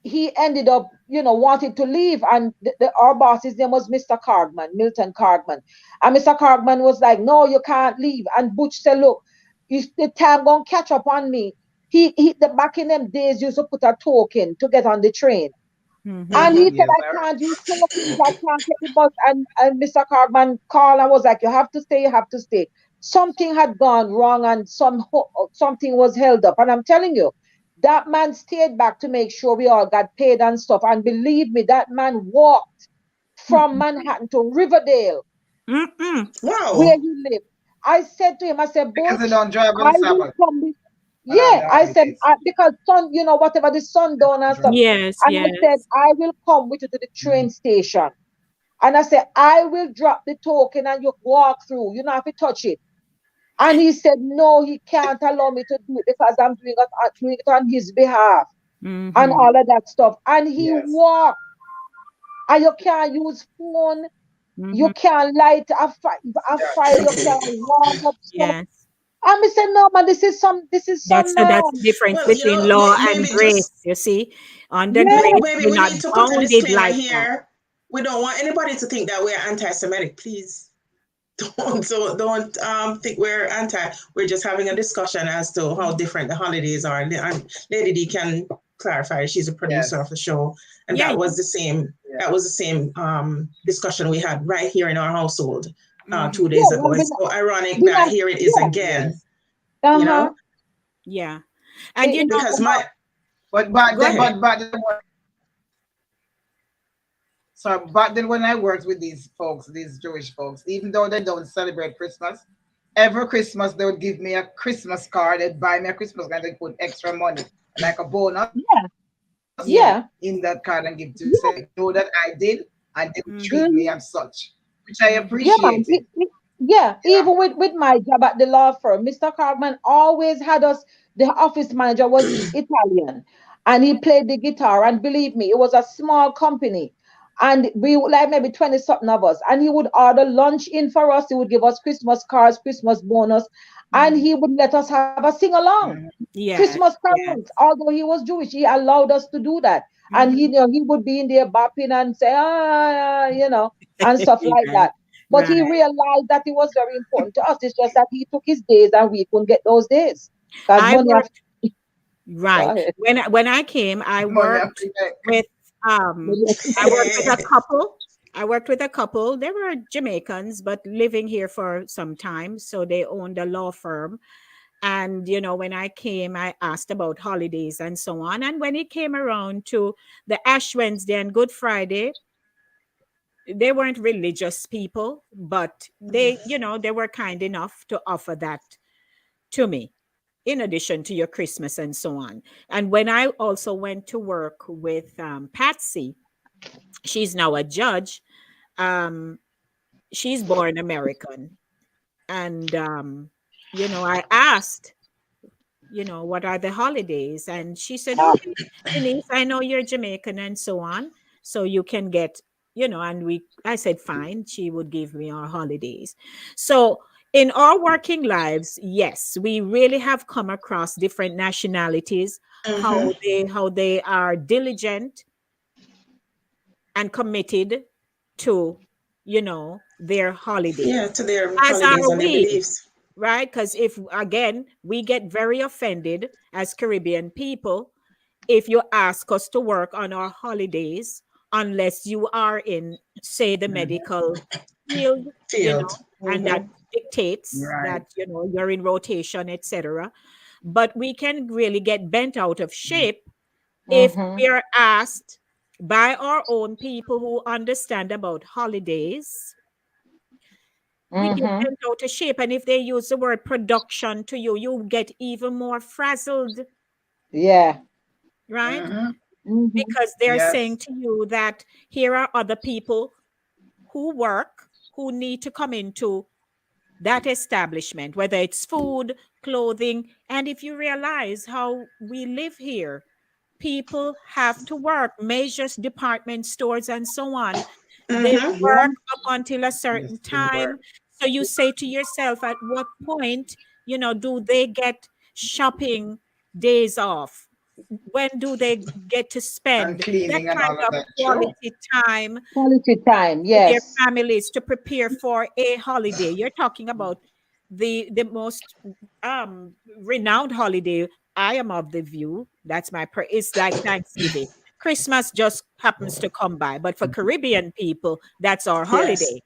S4: he ended up, you know, wanting to leave, and our boss, his name was Mr. Cargman, Milton Cargman, and Mr. Cargman was like, no, you can't leave. And Butch said, look, the time gonna catch up on me. The back in them days you used to put a token to get on the train,
S1: Mhm.
S4: and he
S2: Mm-hmm.
S4: said,
S2: Yes,
S4: I
S2: sir.
S4: can't use tokens, I can't take the bus. And Mr. Cargman called and was like, you have to stay, you have to stay. Something had gone wrong, and something was held up. And I'm telling you, that man stayed back to make sure we all got paid and stuff. And believe me, that man walked from
S1: Mhm.
S4: Manhattan to Riverdale,
S1: Mhm.
S4: where
S3: Wow.
S4: he lived. I said to him, I said,
S2: Because they
S4: Butch,
S2: don't drive
S4: I
S2: on
S4: will
S2: Sabbath
S4: come.
S2: and on
S4: Yeah,
S2: the
S4: I said,
S2: holidays.
S4: because sun, you know, whatever the sun
S2: They
S4: down
S2: don't
S4: and
S2: drive.
S4: stuff.
S1: Yes,
S4: And I said,
S1: yes.
S4: I will come with you to the train station. And I said, I will drop the token and you walk through. You don't have to touch it. And he said, no, he can't allow me to do it because I'm doing it on his behalf and
S1: Mhm.
S4: all of that stuff. And he
S2: Yes.
S4: walked. And you can't use phone. You
S1: Mhm.
S4: can't light a
S2: Yeah.
S4: fire. You can't warm up stuff.
S1: Yes.
S4: And I said, no, man, this is some
S1: That's the difference
S3: Well,
S1: between law and
S3: maybe
S1: grace.
S3: just
S1: You see, under
S4: Yeah,
S1: grace,
S3: maybe
S1: we're
S3: we
S1: not
S3: need to put a
S1: bounded
S3: disclaimer
S1: like that.
S3: here. We don't want anybody to think that we're anti-Semitic. Please don't think we're anti. We're just having a discussion as to how different the holidays are. And Lady D can clarify. She's a producer of
S2: Yes.
S3: the show, and
S1: Yeah,
S3: that
S1: yeah.
S3: was the same.
S2: Yeah.
S3: That was the same discussion we had right here in our household
S1: Mhm.
S3: 2 days
S4: yeah,
S3: ago. It's so ironic
S4: we
S3: that
S4: not,
S3: here it is
S4: yeah,
S3: again.
S2: Yes.
S3: You
S4: uh-huh.
S3: know,
S1: Yeah. And you
S4: It's
S1: know,
S3: because my
S2: But back
S1: go
S2: then,
S1: ahead.
S2: back then when I worked with these folks, these Jewish folks, even though they don't celebrate Christmas, every Christmas they would give me a Christmas card. They'd buy me a Christmas card. They put extra money, like a bonus
S4: Yeah.
S1: Yeah.
S4: Yeah.
S2: in that card and give to
S4: Yeah.
S2: say, know that I did, and they would treat
S1: Mm-hmm.
S2: me
S4: Mhm.
S2: as such, which I
S1: Mm-hmm.
S4: Yeah, man.
S2: appreciated.
S4: Yeah,
S2: Yeah.
S4: even with my job at the law firm, Mr. Cartman always had us, the office manager was Italian and he played the guitar. And believe me, it was a small company. And we were like maybe 20 something of us. And he would order lunch in for us. He would give us Christmas cards, Christmas bonus, and
S1: Mm-hmm.
S4: he would let us have a sing along.
S2: Mhm.
S1: Yes.
S4: Christmas
S1: Yes.
S4: carols. Although he was Jewish, he allowed us to do that. And he,
S1: Mm-hmm.
S4: he would be in there bopping and say, and stuff like
S1: Right.
S4: that. But he
S1: Right.
S4: realized that it was very important to us. It's just that he took his days and we couldn't get those days. Because
S1: I
S4: money have
S1: worked
S4: go
S1: right
S4: ahead.
S1: when I came. I
S2: Money I
S1: worked
S2: pay back.
S1: with I worked with a couple. I worked with a couple. They were Jamaicans, but living here for some time. So they owned a law firm. And, when I came, I asked about holidays and so on. And when it came around to the Ash Wednesday and Good Friday, they weren't religious people, but they were kind enough to offer that to me, in addition to your Christmas and so on. And when I also went to work with Patsy, she's now a judge. Um, she's born American. And, I asked, what are the holidays? And she said,
S4: Ah,
S1: okay, Denise, I know you're Jamaican and so on. So you can get, I said, fine. She would give me our holidays. So in our working lives, yes, we really have come across different nationalities,
S3: Mm-hmm.
S1: how they are diligent and committed to, their
S3: Yeah,
S1: holidays,
S3: to their
S1: as are
S3: holidays and their
S1: we,
S3: beliefs.
S1: right? Because if, again, we get very offended as Caribbean people if you ask us to work on our holidays, unless you are in, say, the
S2: Mhm.
S1: medical field,
S3: Field.
S1: and that
S3: Mm-hmm.
S1: dictates
S2: Right.
S1: that, you're in rotation, etc. But we can really get bent out of shape if
S4: mm-hmm.
S1: we are asked by our own people who understand about holidays. We get
S4: Mm-hmm.
S1: bent out of shape. And if they use the word production to you, you get even more frazzled,
S4: Yeah.
S1: right?
S2: Mhm.
S4: Mm-hmm.
S1: Because they're saying
S2: Yes.
S1: to you that here are other people who work, who need to come into that establishment, whether it's food, clothing. And if you realize how we live here, people have to work, majors, department stores, and so on. They
S3: Mm-hmm.
S1: work
S4: Yeah.
S1: up until a
S2: They
S1: certain
S2: still
S1: time.
S2: work.
S1: So you say to yourself, at what point, do they get shopping days off? When do they get to
S2: And
S1: spend that
S2: cleaning and
S1: kind
S2: all of
S1: of
S2: that. True.
S1: quality time
S4: Quality time.
S1: with their
S4: Yes.
S1: families to prepare for a holiday? You're talking about the most renowned holiday. I am of the view that's it's like Thanksgiving. Christmas just happens to come by, but for Caribbean people, that's our
S3: Yes.
S1: holiday,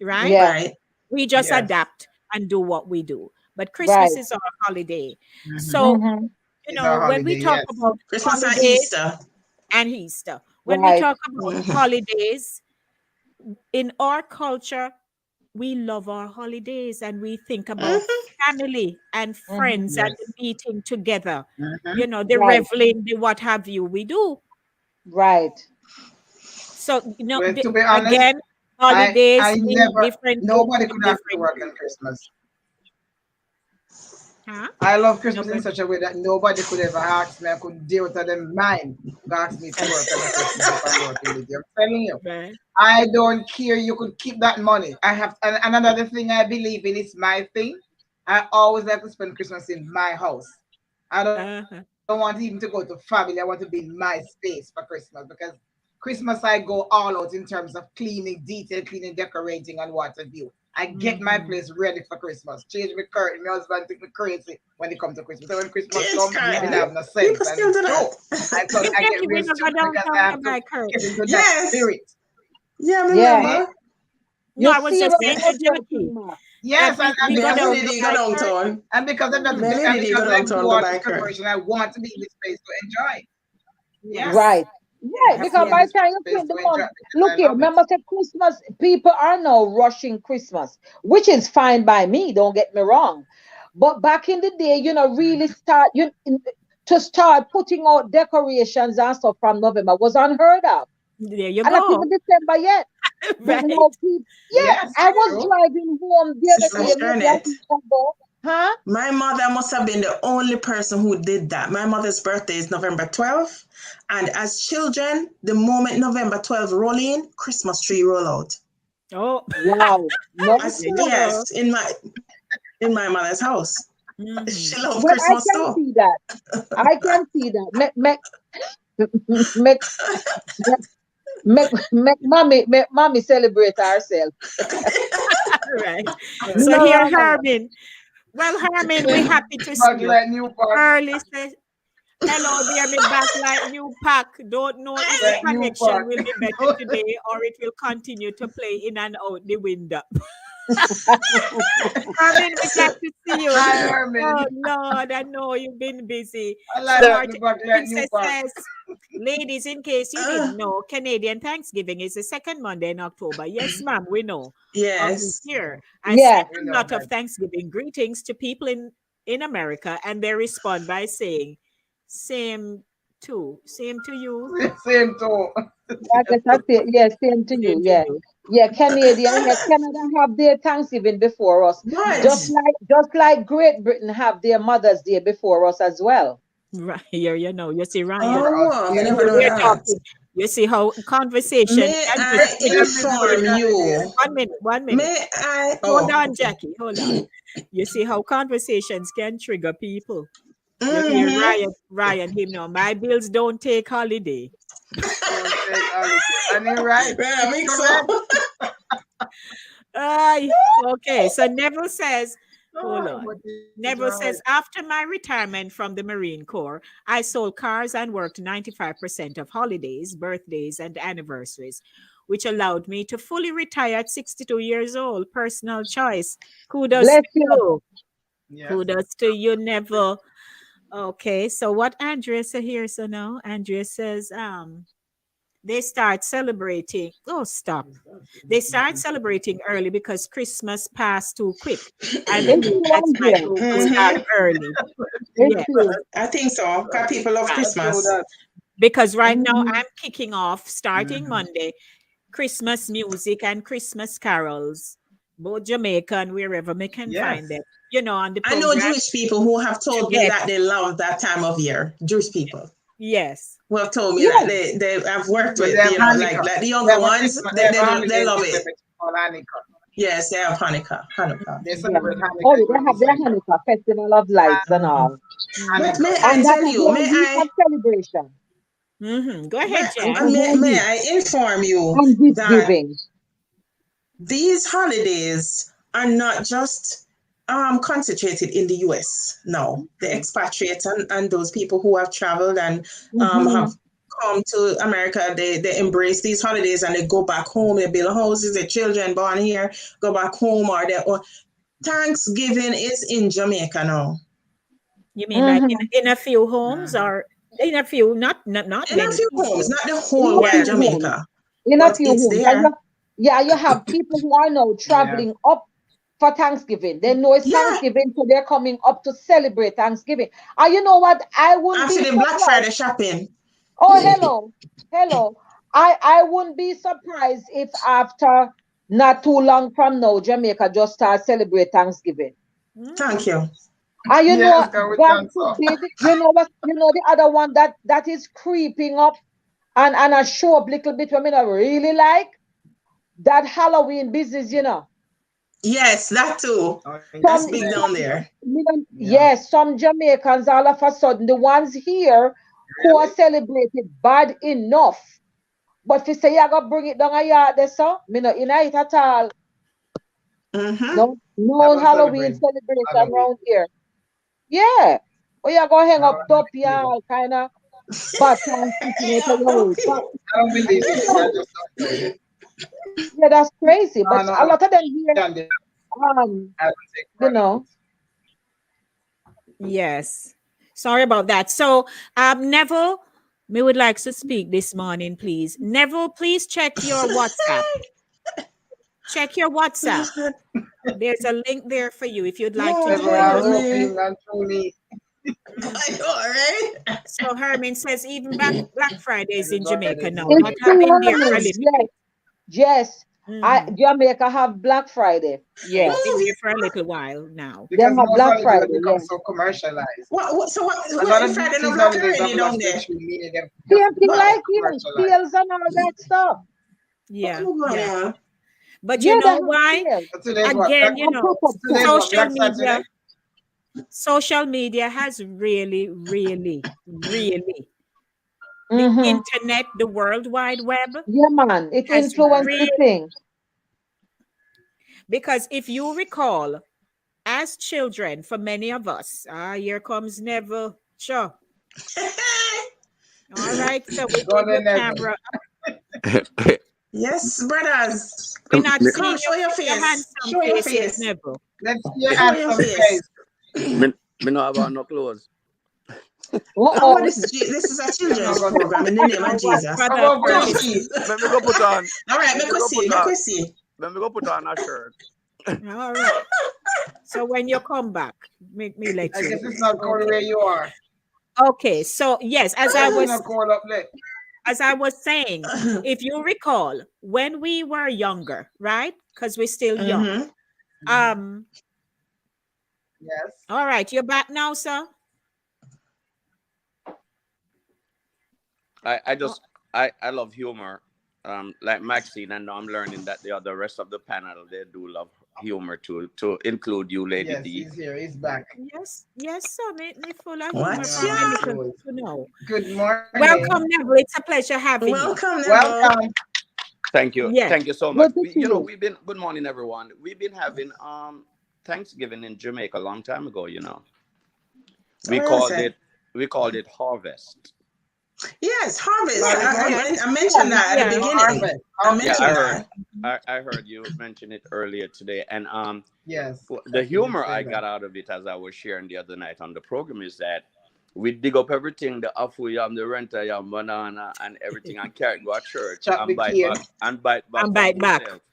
S1: right?
S4: Yeah.
S3: Right.
S1: We just
S2: Yes.
S1: adapt and do what we do. But Christmas
S4: Right.
S1: is our holiday.
S2: Mhm.
S1: So,
S4: Mm-hmm.
S2: It's a
S1: when we
S2: holiday.
S1: talk
S2: Yes.
S1: about
S3: Christmas and
S1: holidays
S3: Easter.
S1: and Easter, when we
S4: Right.
S1: talk about
S3: Mm-hmm.
S1: holidays, in our culture, we love our holidays and we think about
S3: Mm-hmm.
S1: family and
S4: Mm-hmm.
S1: friends and the
S2: Yes.
S1: meeting together,
S2: Mhm.
S1: the
S4: Right.
S1: reveling, the what have you, we do.
S4: Right.
S1: So,
S2: Well, to be honest,
S1: again,
S2: I
S1: holidays mean
S2: never,
S1: different things
S2: nobody
S1: to
S2: could have to
S1: different
S2: work on
S1: people.
S2: Christmas.
S1: Huh?
S2: I love Christmas in
S1: Nobody.
S2: such a way that nobody could ever ask me. I could deal with them mind to ask me to work on a Christmas if I'm working with you. I'm telling you.
S1: Right.
S2: I don't care. You could keep that money. I have and another thing I believe in is my thing. I always like to spend Christmas in my house. I don't want even
S1: Uh-huh.
S2: to go to family. I want to be in my space for Christmas because Christmas I go all out in terms of cleaning, detail cleaning, decorating, and what have you. I get my place
S1: Hmm.
S2: ready for Christmas. Change my curtain. My husband think me crazy when it comes to Christmas. So when Christmas
S3: James
S2: come, me not
S3: Carton.
S2: have no sense,
S3: People
S2: and
S3: still
S2: it's
S3: do
S2: true. I
S3: that.
S2: thought
S1: You
S2: I
S1: can't
S2: get real
S1: even go
S2: stupid because I
S1: downtown to
S2: have to
S1: buy
S2: get
S1: curtains.
S2: into that
S3: Yes.
S2: spirit.
S3: Yeah,
S4: Yeah.
S2: Eh?
S3: remember?
S1: No,
S4: You
S1: I was just
S4: serious
S1: saying
S3: Yeah.
S1: to
S4: about your
S1: Jackie
S4: thing, Mark.
S1: that
S2: Yes,
S1: we
S3: Me
S1: go
S3: and
S1: down
S3: Lady
S1: to
S3: D go
S1: buy
S3: downtown.
S1: curtains.
S2: and because of
S3: Me and
S2: the,
S3: Lady
S2: and
S3: D go
S2: because I do
S3: downtown go
S2: all this
S3: buy curtain.
S2: preparation, I want to be in this space to enjoy.
S1: Yes.
S2: Yes.
S4: Right. Right,
S2: Have
S1: Yes,
S4: because
S2: food
S4: by
S2: in
S1: yes.
S4: the
S2: this
S4: time you
S2: place
S4: print
S2: to
S4: the
S2: enjoy
S4: month,
S2: it because
S4: look
S2: I
S4: here,
S2: love it.
S4: remember say Christmas, people are now rushing Christmas, which is fine by me, don't get me wrong. But back in the day, really to start putting out decorations and stuff from November was unheard of.
S1: There you
S4: And not
S1: go.
S4: even December yet. But
S1: Right.
S4: no people, yeah,
S2: Yes,
S4: I was
S2: true.
S4: driving home the other
S3: Sister
S4: day, maybe a
S3: Shernet,
S4: week ago. Huh?
S3: my mother must have been the only person who did that. My mother's birthday is November 12th. And as children, the moment November 12th roll in, Christmas tree roll out.
S1: Oh,
S4: Wow. No,
S3: As,
S1: there you
S4: sir.
S1: go.
S3: yes, in my mother's house. She loved
S4: Well, I
S3: Christmas
S4: can
S3: too.
S4: see that. I can see that. Make, make mommy celebrate herself.
S1: Right.
S4: Me
S1: So
S4: no
S1: here,
S4: wrong on that.
S1: Herman. Well, Herman, we're happy to see
S2: Back
S1: you.
S2: like new park,
S1: Early says, hello there, me back like new pack. Don't know if the
S2: like new
S1: connection
S2: park.
S1: will be better today or it will continue to play in and out the window. Herman, we're glad to see you.
S2: Hi, Herman.
S1: Oh Lord, I know you've been busy.
S2: I
S1: So
S2: like
S1: our
S2: the back like new
S1: princess
S2: park.
S1: says, ladies, in case you
S3: Uh,
S1: didn't know, Canadian Thanksgiving is the second Monday in October. Yes, ma'am, we know of each
S3: yes.
S1: year. I
S4: Yeah.
S1: sent
S2: We
S1: a
S2: know
S1: lot of
S2: that.
S1: Thanksgiving greetings to people in America, and they respond by saying, same to you,
S2: Same too.
S4: I guess I say, yeah, same to you.
S1: same to
S4: Yeah.
S1: you.
S4: Yeah, Canadian, yeah, Canada have their Thanksgiving before us. Just
S3: What?
S4: like Great Britain have their Mother's Day before us as well.
S1: Right here, you see, Ryan.
S2: For us,
S3: Oh, I
S2: yes.
S3: never know
S1: We're
S3: that.
S1: talking. You see how conversation
S3: May
S1: can just
S3: I
S1: trigger
S2: Them busy with
S1: people.
S3: inform
S2: Canadian.
S3: you?
S1: 1 minute, 1 minute.
S3: May I?
S1: Hold
S3: Oh,
S1: on, Jackie. Hold on. You see how conversations can trigger people. You hear
S3: mm-hmm.
S1: Ryan, him now. My bills don't take holiday.
S2: Don't take holiday. And you're right.
S3: Yeah, I
S2: He's
S3: think
S2: correct.
S3: so.
S1: Ay, okay. So Neville says, hold
S2: Oh,
S1: on.
S2: but he's
S1: Neville
S2: right.
S1: says, after my retirement from the Marine Corps, I sold cars and worked 95% of holidays, birthdays, and anniversaries, which allowed me to fully retire at 62 years old. Personal choice. Kudos
S4: Bless
S1: to
S4: you.
S1: you.
S2: Yes.
S1: Kudos to you, Neville. Okay, so what Andrea said here, so now Andrea says, they start celebrating. Oh, stop. They start celebrating early because Christmas passed too quick. I
S4: It's
S1: believe
S4: true,
S1: that's
S4: I'm
S1: why
S4: here.
S1: people start
S3: Mm-hmm.
S1: early.
S4: It's
S1: Yeah,
S4: true.
S3: I think so. Because people love
S1: right.
S2: That's true
S3: Christmas.
S2: that.
S1: Because right now
S4: Mhm.
S1: I'm kicking off starting
S2: Mm-hmm.
S1: Monday Christmas music and Christmas carols, both Jamaican, wherever we can
S2: Yes.
S1: find them, on the
S3: I know
S1: program
S3: Jewish people who have
S1: to
S3: told me
S1: get.
S3: that they love that time of year. Jewish people
S1: Yes.
S3: who have told me that
S4: Yeah.
S3: they have worked
S2: But they
S3: with,
S2: have
S3: like
S2: Hanukkah.
S3: the
S2: They
S3: younger
S2: have a
S3: ones,
S2: Christmas, they have a
S3: they
S2: holiday
S3: love
S2: in
S3: it.
S2: Quebec called Hanukkah.
S3: Yes, they have Hanukkah.
S2: They
S4: Yeah.
S2: celebrate
S4: Oh,
S2: Hanukkah
S4: they
S2: in
S4: have their
S2: December.
S4: Hanukkah Festival of Lights and
S2: And
S4: all.
S1: Mm-hmm.
S3: But may
S2: Hanukkah,
S3: I
S4: And
S2: yes.
S4: that's
S3: tell
S4: a
S3: you,
S4: whole week of celebration.
S1: Mm-hmm. Go ahead,
S4: It's
S1: Jack.
S4: a whole
S3: may
S4: week.
S3: I inform you
S4: And gift
S3: that
S4: giving.
S3: these holidays are not just concentrated in the US. No, the expatriates and those people who have traveled and
S4: Mm-hmm.
S3: have come to America, they embrace these holidays and they go back home. They build houses, their children born here, go back home, or Thanksgiving is in Jamaica now.
S1: You mean like
S4: Mm-hmm.
S1: in a few homes
S2: Mm-hmm.
S1: or in a few, not
S3: In a
S1: many
S3: few homes,
S1: people?
S3: not the
S4: In
S3: whole
S4: a
S3: wide
S2: Yes.
S4: few homes.
S3: Jamaica,
S4: In a
S3: but
S4: few
S3: it's
S4: homes. And
S3: there.
S4: you have people who are now
S2: Yeah.
S4: traveling up for Thanksgiving. They know it's
S3: Yeah,
S4: Thanksgiving, so they're coming up to celebrate Thanksgiving. And you know what? I wouldn't
S3: after
S4: be
S3: the Black
S4: surprised.
S3: Friday shopping.
S4: Oh, hello. Hello. I wouldn't be surprised if after not too long from now, Jamaica just start celebrate Thanksgiving.
S3: Thank
S1: Mm.
S3: you.
S4: And
S2: Yes, because we
S4: God
S2: done so.
S4: forbid, the other one that is creeping up and I show up little bit when I really like that Halloween business.
S3: Yes, that too.
S2: Oh, yes,
S3: That's
S4: Some,
S3: big
S2: man.
S3: down there.
S2: Yeah.
S4: yes, some Jamaicans all of a sudden, the ones here who are
S2: Really?
S4: celebrated bad enough. But if you say you gotta bring it down a yard, there, so me not in it at all.
S3: Mm-hmm.
S4: No
S2: I don't
S4: Halloween
S2: celebrate
S4: celebration
S2: Halloween.
S4: around here. Yeah. Oh, you gonna hang
S2: No,
S4: up
S2: I don't
S4: top
S2: believe it.
S4: yeah, kind of baton sticking out of your way. But
S2: I don't believe it. I just don't do it.
S4: yeah, that's crazy.
S2: No,
S4: But
S2: no,
S4: a
S2: Halloween
S4: lot of them here,
S2: and then
S4: um,
S2: I don't take
S4: you
S2: part of
S4: know,
S2: it.
S1: Yes. Sorry about that. So, Neville, Me would like to speak this morning, please. Neville, please check your WhatsApp. Check your WhatsApp. There's a link there for you if you'd like to
S3: Yeah,
S1: join
S2: Everyone
S1: us.
S2: hoping and truly
S3: I know, right?
S1: So Herman says even Black Fridays in
S2: everybody
S1: Jamaica
S2: is
S1: now,
S2: hoping.
S1: but
S4: It's
S1: have
S4: still
S1: been there for a
S4: running.
S1: little
S4: Yes.
S1: bit.
S4: Yes.
S1: Mhm.
S4: Jamaica have Black Friday.
S1: Yeah,
S4: Yeah.
S1: it's been there for a little while now.
S4: They
S2: Because
S4: have
S2: most
S4: Black
S2: holidays have
S4: Friday.
S2: become
S4: Yeah.
S2: so commercialized. A lot
S3: What
S2: of
S3: is Friday no
S2: these
S3: black
S2: holidays have
S3: already down
S2: lost the
S3: there?
S2: true meaning. They've
S4: Same thing
S3: What?
S4: like here.
S2: commercialized.
S4: Sales and all that stuff.
S1: Yeah,
S3: What
S1: yeah.
S3: yeah.
S1: But
S4: Yeah,
S1: you
S4: they
S1: know
S4: have
S1: why?
S4: sales.
S2: So today's what?
S1: Again,
S2: Black,
S1: you
S4: And
S1: know,
S4: pop-up
S2: today's
S4: shop.
S2: what?
S1: social
S2: Black
S1: media,
S2: Saturday?
S1: has really, really, really the
S4: Mm-hmm.
S1: internet, the World Wide Web
S4: Yeah, man. It
S1: has
S4: influenced the
S1: really,
S4: thing.
S1: because if you recall, as children, for many of us, here comes Neville. Sure. All right. So we
S2: Go
S1: need your
S2: there,
S1: camera.
S3: Yes, brothers.
S1: We're not
S5: me,
S1: seeing
S3: Come, show your
S1: your
S3: face.
S1: handsome
S3: Show your
S1: face yet,
S3: face.
S1: Neville.
S2: Let's see your
S3: Show your
S2: handsome
S3: face.
S2: face.
S5: me no have on no clothes.
S3: And
S4: Uh-oh.
S3: what is this is a children's program in the name
S1: Oh,
S3: of Jesus.
S1: brother,
S2: How about
S1: Curtis.
S2: Brisky?
S5: Let me go put on.
S3: All right,
S5: Let me
S3: make
S5: go
S3: us see,
S5: put
S3: make
S5: on.
S3: us see.
S5: Let me go put on a shirt.
S1: All right. So when you come back, make me let
S2: I
S1: you
S2: guess
S1: know.
S2: it's not cold
S1: Okay.
S2: where you are.
S1: Okay. So yes,
S2: It's not cold up there.
S1: as I was saying, if you recall, when we were younger, right? Because we're still young.
S3: Mhm.
S2: Yes.
S1: All right, you're back now, sir.
S5: I love humor. Like Maxine, and now I'm learning that the rest of the panel they do love humor too, to include you, Lady
S2: Yes,
S5: D.
S2: he's here. He's back.
S1: Yes, sir. Me full of humor
S3: What?
S1: from
S2: Yeah,
S1: my
S3: Yeah.
S1: little
S2: good.
S1: to know.
S2: Good morning.
S1: Welcome, Neville. It's a pleasure having you.
S3: Welcome, Neville.
S2: Welcome.
S5: Thank you.
S1: Yes.
S5: Thank you so much.
S4: Good to see you.
S5: We've been good morning everyone. We've been having Thanksgiving in Jamaica a long time ago, you know. We
S3: What
S5: called
S3: else?
S5: it harvest.
S3: Yes, harvest.
S2: Harvest.
S3: I mentioned that at
S1: Yeah.
S3: the beginning.
S2: Harvest.
S3: I
S2: Okay.
S5: Yeah,
S3: mentioned that.
S5: I heard you mention it earlier today. And
S2: Yes.
S5: the
S2: You did
S5: humor
S2: say
S5: I
S2: that.
S5: got out of it as I was sharing the other night on the program is that we dig up everything, the afu yam, the renta yam, banana, and everything, and carry it go to church
S2: Chop
S5: and
S2: the
S5: bite
S2: cake.
S5: back and bite back
S1: And
S5: on
S1: bite back.
S5: ourselves.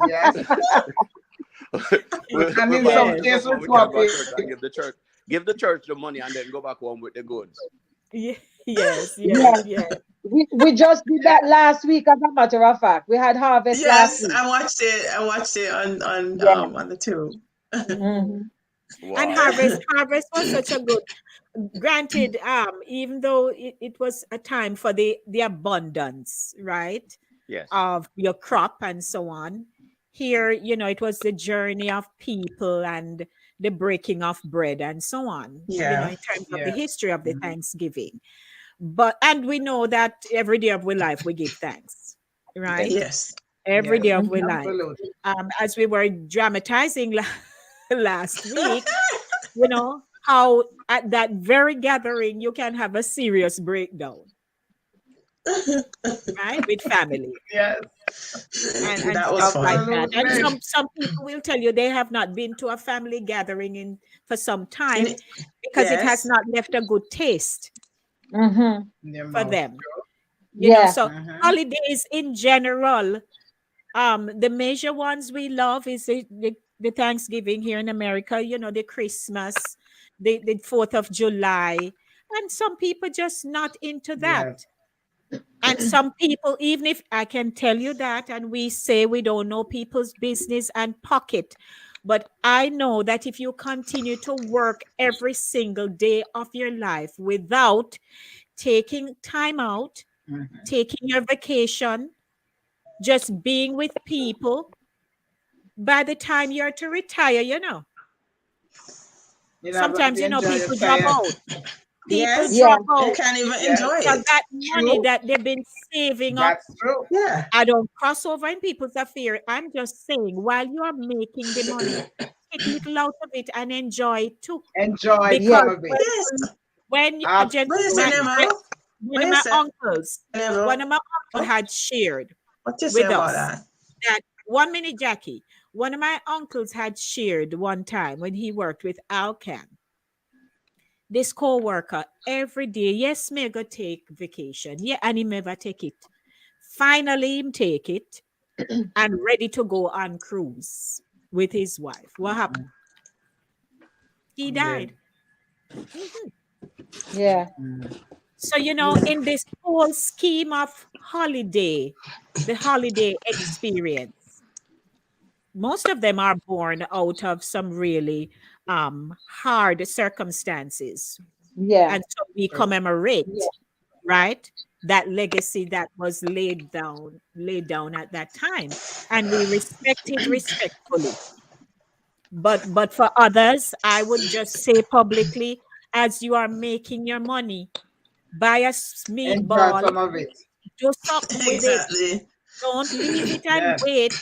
S2: Yes.
S5: we
S2: And in
S5: buy
S2: some
S1: Yes.
S5: the
S2: case,
S5: stuff and
S2: we
S5: we can
S2: swap
S5: go to
S2: it.
S5: church and give the church the money and then go back home with the goods.
S1: Yes.
S4: Yes. We just did that last week, as a matter of fact. We had harvest last
S3: Yes,
S4: week.
S3: I watched it on
S4: Yeah.
S3: on the tube.
S4: Mhm.
S5: Wow.
S1: And harvest was such a good. Granted, even though it was a time for the abundance, right,
S5: Yes.
S1: of your crop and so on. Here, it was the journey of people and the breaking of bread and so on.
S3: Yeah.
S1: In terms of the
S2: Yes.
S1: history of the Thanksgiving. And we know that every day of our life we give thanks, right?
S3: Yes.
S1: Every
S2: Yes.
S1: day of our life.
S2: Absolutely.
S1: As we were dramatizing last week, how at that very gathering you can have a serious breakdown, right, with family
S2: Yes.
S1: and
S3: That was
S1: stuff
S3: fun.
S1: like that. And
S2: Absolutely.
S1: some people will tell you they have not been to a family gathering for some time
S3: And
S1: because it has
S3: yes.
S1: not left a good taste
S4: Mhm.
S2: In your
S1: for
S2: mouth.
S1: them.
S4: Yeah.
S1: So
S2: Mhm.
S1: holidays in general, the major ones we love is the Thanksgiving here in America, the Christmas, the 4th of July. And some people just not into that.
S2: Yes.
S1: And some people, even if I can tell you that, and we say we don't know people's business and pocket, but I know that if you continue to work every single day of your life without taking time out,
S2: Mhm.
S1: taking your vacation, just being with people, by the time you're to retire,
S2: You're not
S1: sometimes,
S2: going to enjoy
S1: people
S2: your
S1: drop
S2: time.
S1: out. People
S3: Yes.
S1: drop
S3: You
S1: out.
S3: can't even
S2: Yes.
S3: enjoy
S1: So
S3: it.
S1: that money
S2: True.
S1: that they've been saving up,
S2: That's true.
S3: Yeah.
S1: I don't cross over in people's affairs. I'm just saying, while you are making the money, take a little out of it and enjoy it too.
S2: Enjoy
S1: Because
S2: some of it.
S3: Yes.
S1: when a
S3: What you say,
S1: gentleman,
S3: Neville?
S1: one of my uncles
S3: Neville?
S1: had shared
S3: What you say
S1: with
S3: about
S1: us
S3: that?
S1: that 1 minute, Jackie. One of my uncles had shared one time when he worked with Alcan this co-worker every day, yes, may go take vacation. Yeah, and he never take it. Finally, him take it and ready to go on cruise with his wife. What happened? He
S2: Yeah.
S1: died. Mhm.
S4: Yeah.
S1: So, in this whole scheme of holiday, the holiday experience, most of them are born out of some really hard circumstances.
S4: Yeah.
S1: And so we commemorate, right? That legacy that was laid down at that time. And we respect it respectfully. But for others, I would just say publicly, as you are making your money, buy a
S2: Enjoy
S1: meatball,
S2: some of it.
S1: do something with it.
S3: Exactly.
S1: Don't leave it and
S2: Yes.
S1: wait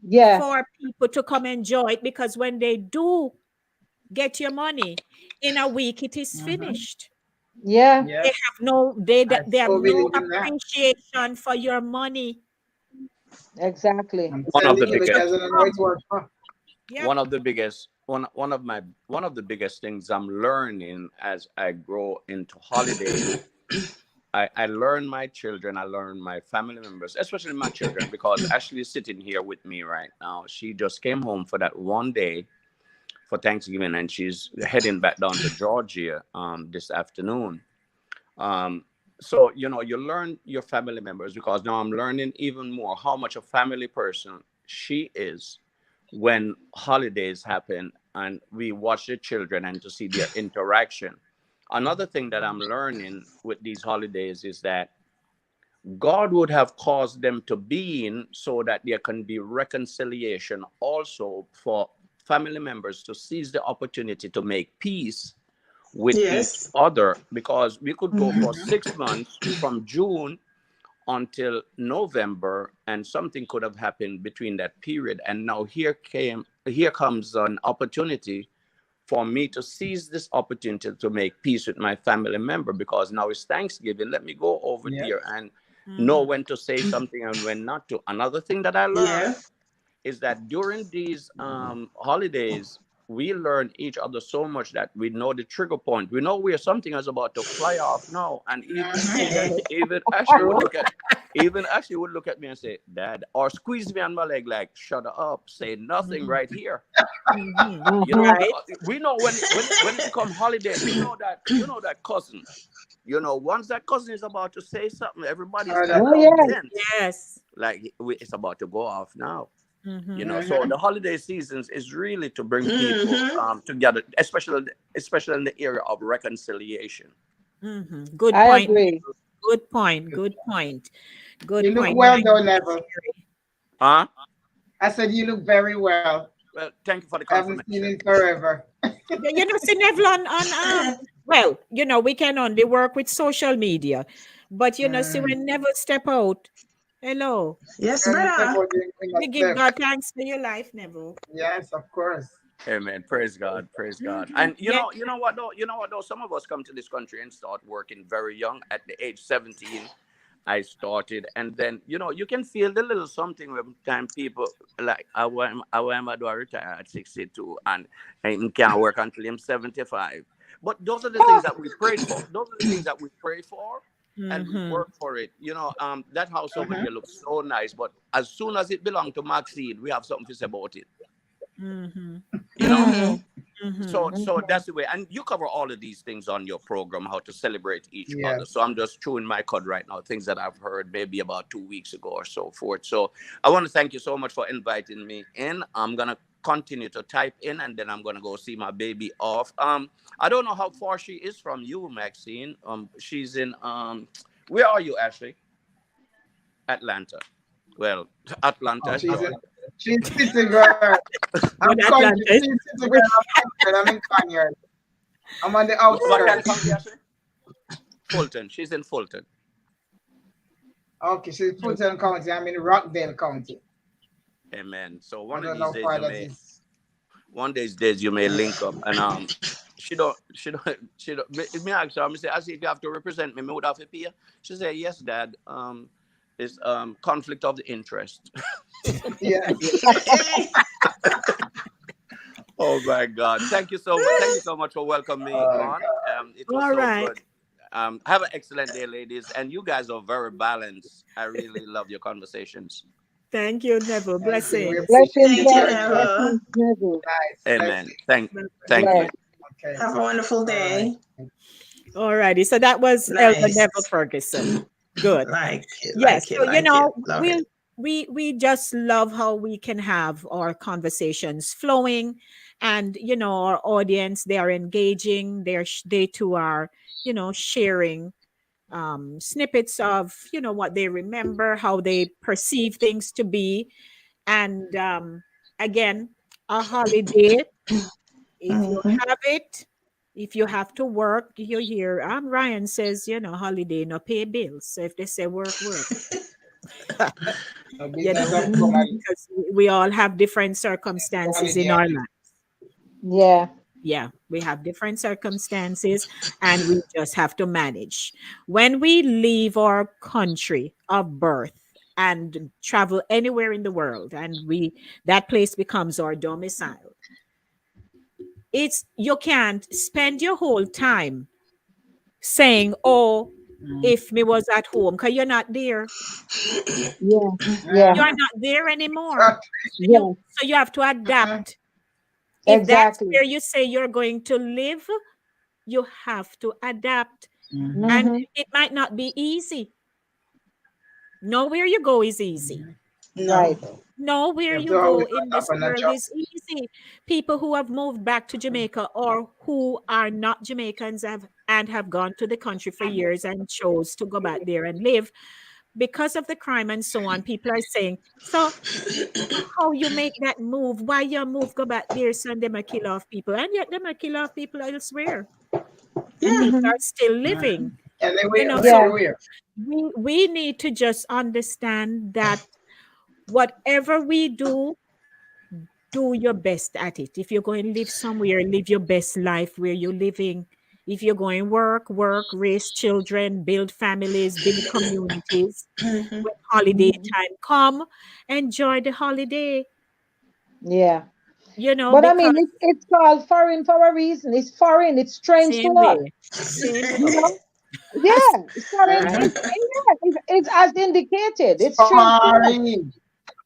S4: Yeah.
S1: for people to come enjoy it, because when they do get your money, in a week it is
S2: Mm-hmm.
S1: finished.
S4: Yeah.
S1: They
S2: Yes.
S1: have no they
S2: I
S1: they have
S2: so
S1: no
S2: believe in that.
S1: appreciation for your money.
S4: Exactly.
S2: I'm
S5: One of the
S2: telling you
S1: They
S2: because
S1: just
S2: I
S5: biggest,
S2: don't know
S1: come.
S2: it's work.
S1: Yep.
S5: one of the biggest, one of the biggest things I'm learning as I grow into holidays. I learn my children, I learn my family members, especially my children, because Ashley is sitting here with me right now. She just came home for that one day for Thanksgiving, and she's heading back down to Georgia this afternoon. Um, so you learn your family members, because now I'm learning even more how much a family person she is when holidays happen and we watch the children and to see their interaction. Another thing that I'm learning with these holidays is that God would have caused them to be in so that there can be reconciliation also for family members to seize the opportunity to make peace with each
S3: Yes.
S5: other, because we could go for
S3: Mm-hmm.
S5: 6 months from June until November, and something could have happened between that period. And now here comes an opportunity for me to seize this opportunity to make peace with my family member, because now it's Thanksgiving. Let me go over
S2: Yes.
S5: there and know
S1: Mhm.
S5: when to say something and when not to. Another thing that I learned
S3: Yeah.
S5: is that during these holidays, we learn each other so much that we know the trigger point. We know where something is about to fly off now, and
S2: Mm-hmm.
S5: even
S2: True.
S5: Ashley would look at me and say, "Dad," or squeeze me on my leg like, "Shut up, say nothing
S1: Mhm.
S5: right here."
S1: Mhm.
S4: Mm-hmm.
S1: Right.
S5: Because we know when it become holiday, you know that cousin. Once that cousin is about to say something, everybody's
S2: Oh,
S5: kind
S2: that's
S4: Oh
S5: of
S4: yeah.
S2: something.
S5: tense,
S1: Yes.
S5: like it's about to go off now.
S1: Mhm.
S5: So
S2: Mm-hmm.
S5: the holiday seasons is really to bring people
S3: Mm-hmm.
S5: together, especially in the area of reconciliation.
S1: Mhm. Good
S4: I
S1: point.
S4: agree.
S1: Good point. Good point.
S2: You
S1: Good
S2: look
S1: point.
S2: well
S1: Thank
S2: though,
S1: you, Miss
S2: Neville.
S1: Sherry.
S5: Huh?
S2: I said you look very well.
S5: Well, thank you for the
S2: I haven't seen
S5: confirmation.
S2: it forever.
S1: See Neville well, we can only work with social media. But see
S2: Mm.
S1: when Neville step out, hello.
S3: Yes,
S2: And step
S3: brother.
S2: out in a
S1: We give
S2: step.
S1: God thanks for your life, Neville.
S2: Yes, of course.
S5: Amen. Praise God. Praise God.
S1: Mhm.
S5: And
S1: Yeah.
S5: you know what though? You know what though? Some of us come to this country and start working very young. At the age 17, I started, and then you can feel the little something when time people like I do I retire at 62, and I can't work until I'm 75. But those are the things that we prayed for. Those are the things that we pray for, and we
S1: Mhm.
S5: work for it. That house over
S2: Mm-hmm.
S5: there looks so nice, but as soon as it belonged to Maxine, we have something to say about it.
S1: Mhm.
S5: You know.
S3: Mm-hmm.
S5: So
S1: Mhm.
S5: so that's the way, and you cover all of these things on your program, how to celebrate each other.
S2: Yes.
S5: So I'm just chewing my cud right now, things that I've heard maybe about 2 weeks ago or so forth. So I want to thank you so much for inviting me in. I'm gonna continue to type in, and then I'm gonna go see my baby off. I don't know how far she is from you, Maxine. She's in where are you, Ashley? Atlanta. Well, Atlanta,
S2: Oh,
S5: Georgia.
S2: she's city girl. I'm
S1: Good
S2: country.
S1: Atlantis.
S2: She's city girl. I'm country. I'm in Conyers. I'm on the
S5: What kind of
S2: outskirts.
S5: county, Ashley? Fulton. She's in Fulton.
S2: Okay, she's Fulton County. I'm in Rockdale County.
S5: Amen. So
S2: I don't know how far that is.
S5: one of these days you may link up, and she don't ask her, I say, I see if you have to represent me, would have to pay her. She say, yes, Dad. It's conflict of the interest.
S2: Yes.
S5: Oh my God. Thank you so much. Thank you so much for welcoming me
S2: Oh,
S5: on. It was
S1: All
S5: so
S1: right.
S5: good. Have an excellent day, ladies. And you guys are very balanced. I really love your conversations.
S1: Thank you, Neville.
S2: Thank you. We
S1: Blessings.
S2: appreciate
S4: Blessings,
S3: Thank you,
S2: you.
S3: Never.
S4: blessings, Neville.
S2: Nice.
S5: Amen.
S2: Blessing.
S5: Thank
S4: Yeah.
S5: you.
S2: Okay.
S3: Have a wonderful
S2: All right.
S3: day.
S1: All righty. So that was Elder
S3: Nice.
S1: Neville Ferguson. Good.
S3: Like it,
S1: Yes.
S3: like it,
S1: So
S3: like it. Love
S1: we
S3: it.
S1: we just love how we can have our conversations flowing, and our audience, they are engaging. They too are sharing snippets of what they remember, how they perceive things to be, and again, a holiday. If you
S3: Mhm.
S1: have it, if you have to work, you hear Ryan says, holiday no pay bills. So if they say work, work,
S2: No
S1: you
S2: business
S1: know,
S2: of come
S4: Mhm.
S2: and
S1: because we all have different
S2: go
S1: circumstances in
S2: holiday.
S1: our life.
S4: Yeah.
S1: Yeah, we have different circumstances and we just have to manage. When we leave our country of birth and travel anywhere in the world, and that place becomes our domicile, it's you can't spend your whole time saying, "Oh,
S2: Mm.
S1: if me was at home," because you're not there.
S4: Yeah. Yeah.
S1: You're
S2: Mhm.
S1: not there anymore.
S4: Yeah.
S1: So you have to
S2: Mhm.
S1: adapt. If that's
S4: Exactly.
S1: where you say you're going to live, you have to adapt.
S2: Mhm.
S1: And
S4: Mm-hmm.
S1: it might not be easy. Nowhere you go is easy.
S2: Mhm.
S3: No.
S4: Right.
S2: You
S1: Nowhere
S2: have
S1: you
S2: to always
S1: go in
S2: adapt
S1: this
S2: and
S1: world is
S2: adjust.
S1: easy. People who have moved back to Jamaica or who are not Jamaicans have gone to the country for years and chose to go back there and live because of the crime and so on. People are saying, so how you make that move? Why you move go back there? So them a kill off people, and yet them a kill off people elsewhere, and
S3: Yeah.
S1: people
S4: Mm-hmm.
S1: are still
S2: Mhm.
S1: living.
S2: And they
S1: You
S2: will
S1: know,
S4: Yeah.
S1: so
S2: everywhere.
S1: we need to just understand that whatever we do your best at it. If you're going to live somewhere, live your best life where you're living. If you're going work, raise children, build families, build communities.
S3: Mhm.
S1: When holiday
S4: Mm-hmm.
S1: time come, enjoy the holiday.
S4: Yeah.
S1: You know,
S4: But I mean,
S1: because
S4: it's called foreign for a reason. It's foreign. It's strange to
S1: same
S4: us.
S1: way, same
S4: You
S1: way.
S4: know? Yeah. It's foreign.
S1: Right.
S4: It's as indicated. It's strange to us.
S2: Sorry.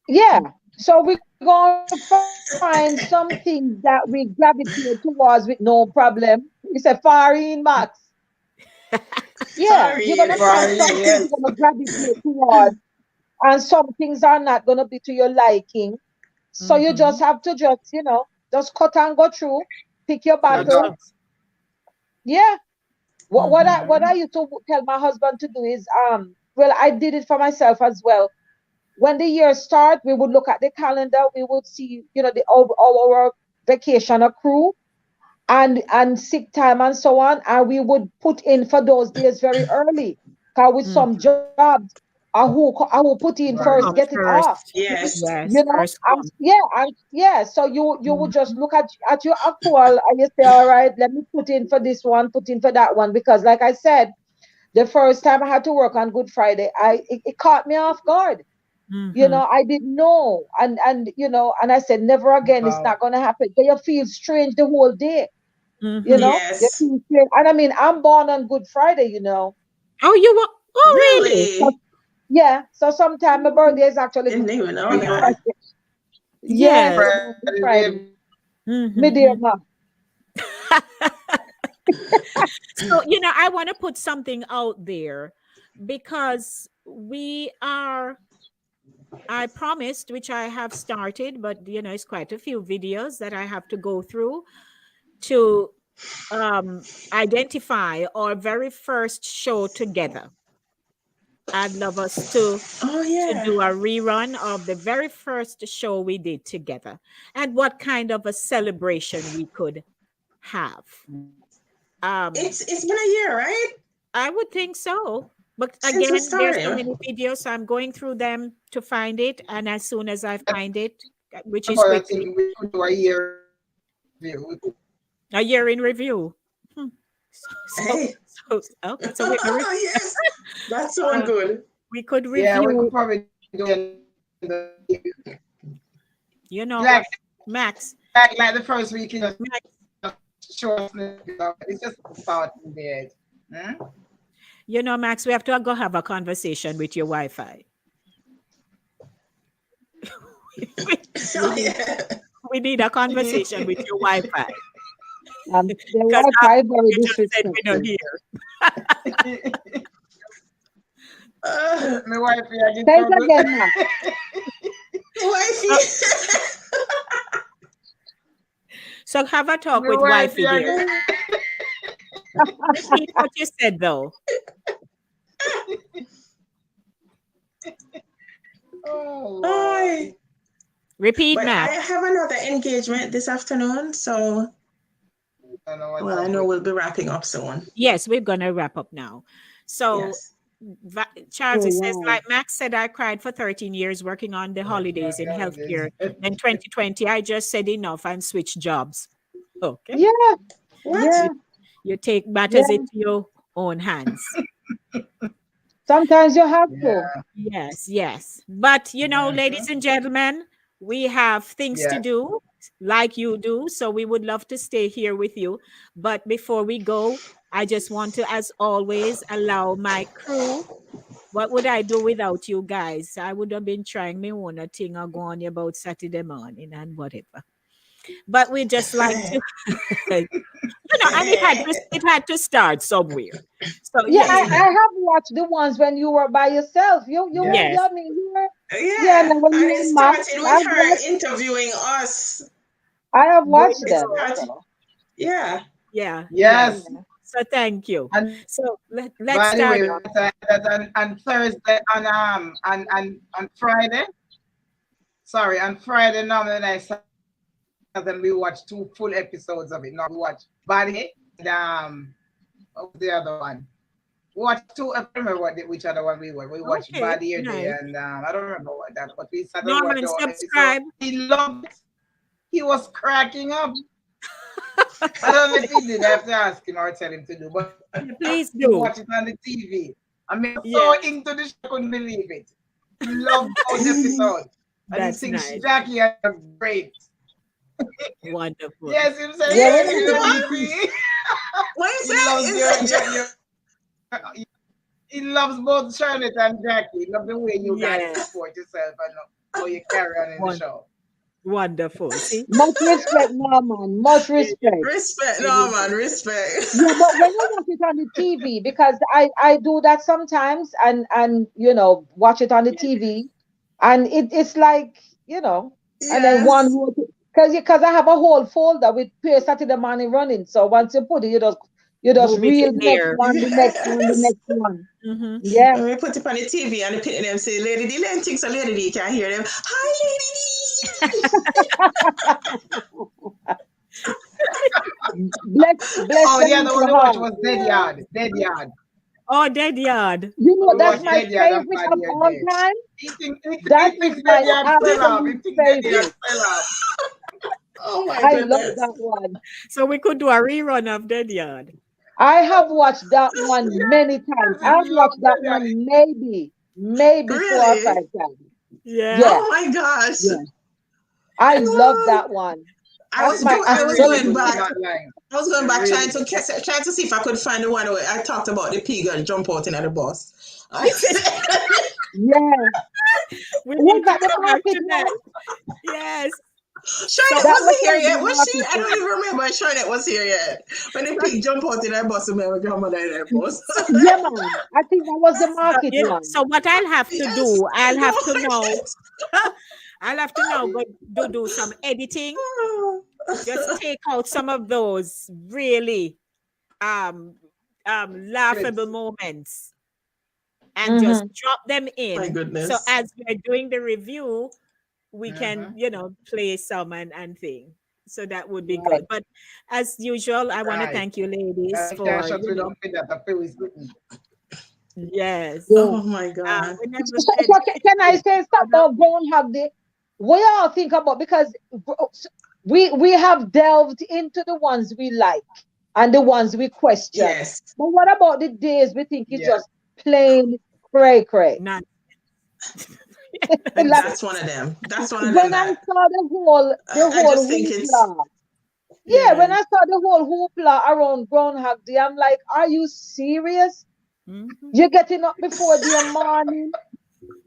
S4: Yeah. So we're going to find some things that we gravitate towards with no problem. We say foreign, Max. Yeah. You're going
S3: Sorry.
S4: to find
S2: Sorry.
S4: some things
S2: Yes.
S4: you're going to gravitate towards, and some things are not going to be to your liking. So you
S1: Mm-hmm.
S4: just have to just cut and go through, pick your
S1: That's
S2: Adapt.
S4: battle.
S1: true.
S4: Yeah. What I
S1: Mm-hmm.
S4: used to tell my husband to do is well, I did it for myself as well. When the year start, we would look at the calendar, we would see, our vacation accrue and sick time and so on, and we would put in for those days very early. Cause with some
S1: Mm-hmm.
S4: jobs, I will put in first,
S2: Right.
S4: get
S1: Come
S4: it off.
S1: first.
S3: Yes.
S4: You
S1: Yes,
S4: know,
S1: first
S4: and
S1: come.
S4: so you would
S1: Mhm.
S4: just look at your accrual and you say, all right, let me put in for this one, put in for that one, because like I said, the first time I had to work on Good Friday, it caught me off guard.
S1: Mhm.
S4: I didn't know, and I said, never again. It's
S2: Wow.
S4: not gonna happen. Then you feel strange the whole day.
S1: Mhm.
S4: You
S3: Yes.
S4: feel strange, and I mean, I'm born on Good Friday.
S1: Oh, you want? Oh, really?
S4: So,
S3: Really?
S4: yeah. So sometime my birthday is actually
S3: Didn't
S4: Good
S3: even know
S2: We know
S3: that.
S4: Friday.
S1: Yes.
S4: Yes, I'm on Good Friday.
S2: Friday.
S4: Me dear
S1: Mhm.
S4: ma.
S1: So, I want to put something out there because I promised, which I have started, but it's quite a few videos that I have to go through to identify our very first show together. I'd love us
S3: Oh
S1: to
S3: yeah.
S1: do a rerun of the very first show we did together and what kind of a celebration we could have. Um,
S3: It's been a year, right?
S1: I would think so. But
S3: Since we
S1: again, there's so
S3: started.
S1: many videos, so I'm going through them to find it. And as soon as I find it, which is
S2: I
S1: quickly,
S2: think we could do a year review.
S1: a year in review. Hmm. So,
S3: Hey.
S1: okay, so we,
S3: Yes. That sounds
S1: uh,
S3: good.
S1: we could
S2: Yeah, we could
S1: review,
S2: probably do it in
S1: you know
S2: like
S1: what, Max,
S2: like the first week in
S1: Max,
S2: just short snippet of it. It's just part in there. Hmm?
S1: You know, Max, we have to go have a conversation with your Wi-Fi.
S3: Oh, yeah.
S1: We need a conversation with your Wi-Fi.
S4: The
S1: Because
S4: Wi-Fi very
S1: you just said we're not
S4: disrespectful.
S1: here.
S2: My wife here get
S4: Say it
S2: trouble.
S4: again, Max.
S3: Wifey.
S1: So have a talk
S2: My
S1: with
S2: wife
S1: Wifey
S2: here
S1: there. Repeat what you said, though.
S2: Oh,
S3: Hi.
S1: Repeat,
S3: But I
S1: Max.
S3: have another engagement this afternoon, so
S2: I know what's
S3: well, I
S2: up
S3: know
S2: with.
S3: we'll be wrapping up soon.
S1: Yes, we're going to wrap up now. So
S3: Yes.
S1: Charles,
S4: Oh,
S1: it says,
S4: wow.
S1: like Max said, I cried for 13 years working on the holidays in healthcare. Then 2020, I just said enough and switched jobs. Okay.
S4: Yeah,
S3: What?
S4: yeah,
S1: You take matters
S4: yeah.
S1: into your own hands.
S4: Sometimes you have
S2: Yeah,
S4: to.
S1: Yes, yes. But, you know, ladies and gentlemen, we have things to
S2: yeah.
S1: do like you do. So we would love to stay here with you. But before we go, I just want to, as always, allow my crew. What would I do without you guys? I would have been trying me one a thing or go on about Saturday morning and whatever. But we just like to, and it had to start somewhere. So
S4: Yeah,
S1: yes,
S4: I have watched the ones when you were by yourself. You were,
S1: yes,
S4: I mean, you were, yeah,
S3: Yeah,
S4: and when
S3: and
S4: you
S3: it
S4: were Max,
S3: started with her interviewing us.
S4: I have
S2: There
S4: watched
S2: you
S3: It
S4: them.
S2: go.
S3: started,
S4: So,
S3: yeah.
S1: yeah, yes.
S2: Yes.
S4: yeah.
S1: So thank you.
S2: And
S1: So let's
S2: by the
S1: start
S2: way,
S1: off.
S2: that on Thursday and on Friday. Sorry, on Friday normally I then we watch 2 full episodes of it. Now we watch Body and what was the other one? We watched two. I don't remember which other one we were. We watched
S1: Okay,
S2: Body here day
S1: nice.
S2: and I don't remember what that. But we sat and watched
S1: Norman,
S2: the whole episode.
S1: subscribe.
S2: He loved it. He was cracking up. I don't know if he did. I have to ask him or tell him to do. But
S1: Please
S2: to
S1: do.
S2: watch it on the TV. I mean, so
S1: Yes,
S2: into the show, I couldn't believe it. He loved those
S4: Mhm.
S2: episodes. And he
S1: that's
S2: thinks
S1: nice.
S2: Jackie are great.
S1: Wonderful.
S2: Yes, he said,
S4: Yeah,
S3: Yeah,
S4: we
S3: you
S4: like
S3: know
S4: them
S3: what?
S4: too.
S3: What is
S2: he
S3: that?
S2: loves
S3: Is that
S2: he loves both Charlotte and Jackie. He loves the way you guys
S1: Yes,
S2: support yourself and how you carry on in the
S1: won-
S2: show.
S1: wonderful. See,
S4: Much respect, Norman. Much respect.
S3: respect,
S1: it
S3: no
S1: is
S3: man, respect.
S4: Yeah, but when you watch it on the TV, because I do that sometimes, and watch it on the TV, and it's like and then one
S3: Yes.
S4: because I have a whole folder with Pure Saturday Morning Running. So once you put it, you just
S1: move it
S4: reel
S1: in
S4: the next
S1: there.
S4: one, the next one, the
S3: Yes.
S4: next one.
S1: Hmm.
S4: Yeah.
S3: When we put it on the TV and the pit them say, Lady D, Lady thinks a Lady D can hear them. Hi, Lady D.
S4: Bless
S2: Oh,
S4: them
S2: the
S4: in
S2: other one
S4: your
S2: we watched
S4: heart.
S2: was Dead
S1: Yeah.
S2: Yard. Dead Yard.
S1: Oh, dead yard.
S2: We
S4: That's
S2: watched
S4: my
S2: Dead Yard and
S4: favorite
S2: Body
S4: of
S2: Yard
S4: all
S2: there.
S4: time.
S2: He
S4: That is
S2: thinks Dead
S4: my
S2: Yard fell off. He
S4: absolute
S2: thinks Dead Yard
S4: favorite.
S2: fell off.
S3: Oh my
S4: I love
S3: goodness.
S4: that one.
S1: So we could do a rerun of dead yard.
S4: I have watched that one many times.
S2: Yes, he
S4: I've
S2: loved
S4: watched
S2: Dead
S4: that
S2: Yard.
S4: one maybe 4 or 5
S3: Really?
S4: times.
S1: Yeah.
S4: Yeah,
S3: Oh my gosh.
S4: yeah. I love
S3: Oh,
S4: that one.
S3: I
S4: That's
S3: was
S4: my
S3: do I
S2: They're
S3: was
S2: really
S4: absolute.
S3: going
S2: good. I'm
S3: back.
S2: not lying.
S3: I was going
S2: They're
S3: back
S2: really
S3: trying
S2: good.
S3: to see if I could find the one where I talked about the pig and jump out in the bus.
S4: Yeah.
S1: We
S4: Was
S1: need to
S4: that the
S1: come back
S4: market
S1: to
S4: one?
S1: that. Yes.
S3: Charlotte
S1: So
S4: That
S3: wasn't
S4: was
S3: here
S4: like the
S3: yet, was she?
S4: market
S3: I don't
S4: one.
S3: even remember Charlotte was here yet. When the pig jump out in that bus and my grandmother in that bus.
S4: Yeah, man. I think that was the market one.
S1: so what I'll have to
S3: Yes,
S1: do,
S3: I
S1: I'll have to know.
S3: know.
S1: I'll have to now go do some editing. Just take out some of those really um laughable
S2: Clips.
S1: moments and just
S4: Mm-hmm.
S1: drop them
S3: My
S1: in. So
S3: goodness.
S1: as we're doing the review, we can,
S2: Mm-hmm.
S1: play some and thing. So that would be
S4: Right.
S1: good. But as usual, I want to
S2: Right.
S1: thank you, ladies,
S2: I can't
S1: for,
S2: shut with that. I feel it's written.
S1: yes.
S4: Yeah.
S3: Oh my God.
S1: We never
S4: So,
S1: said
S4: so can I say something about Groundhog Day? We all think about because we have delved into the ones we like and the ones we question.
S3: Yes.
S4: But what about the days we think is
S2: Yeah.
S4: just plain cray?
S1: none.
S4: Like
S3: That's one of them. That's one of them
S4: when I
S3: that
S4: saw the
S3: I
S4: whole
S3: just think it's
S4: hoopla, Yeah, when
S1: Yes.
S4: I saw the whole hoopla around Groundhog Day, I'm like, are you serious?
S1: Mhm.
S4: You're getting up before the morning,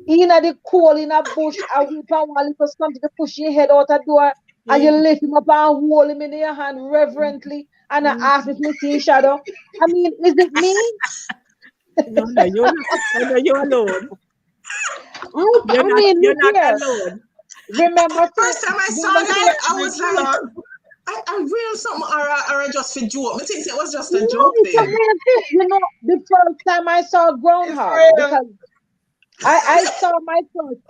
S4: in at the cold in a bush, a whip and one little something to push your head out the door, and you
S1: Yeah.
S4: lift him up and hold him in your hand reverently, and I
S1: Mhm.
S4: ask if me see shadow. I mean, is it me?
S1: No, no, you're not. No, no, you're alone. You're
S4: I
S1: not.
S4: mean,
S1: You're
S4: look
S1: not
S4: here.
S1: alone.
S4: Remember,
S3: First time I saw
S4: remember,
S3: that, I
S2: My
S3: was like,
S2: God.
S3: I real something or I just for joke. I think it was just a
S4: no,
S3: joke
S4: it's a
S3: thing.
S4: real thing. The first time I saw
S2: It's
S4: groundhog,
S2: real.
S4: because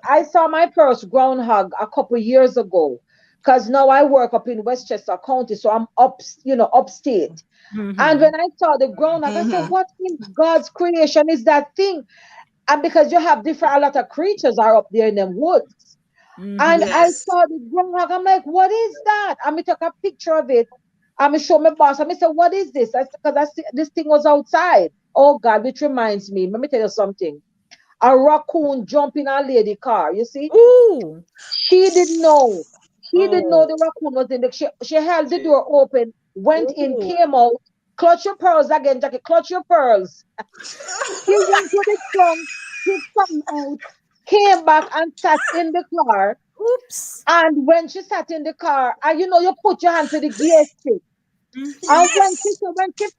S4: I saw my first groundhog a couple years ago. Because now I work up in Westchester County, so I'm upstate. And
S1: Mhm.
S4: when I saw the groundhog, I said,
S3: Mm-hmm.
S4: "What in God's creation is that thing?" And because you have different, a lot of creatures are up there in them woods. And
S1: Mhm.
S4: I
S3: Yes.
S4: saw the groundhog. I'm like, "What is that?" And I took a picture of it. And I show my boss. And I said, "What is this?" I said, "Because this thing was outside." Oh God, which reminds me. Let me tell you something. A raccoon jumped in a lady car. You see,
S1: Ooh.
S4: she didn't know. She didn't know
S1: Oh.
S4: the raccoon was in the. She held the door open, went in,
S1: Ooh.
S4: came out. Clutch your pearls again, Jackie. Clutch your pearls. She went to the trunk, took something out, came back and sat in the car.
S1: Oops.
S4: And when she sat in the car, and you put your hand to the gear stick.
S1: Mhm.
S4: And when
S3: Yes.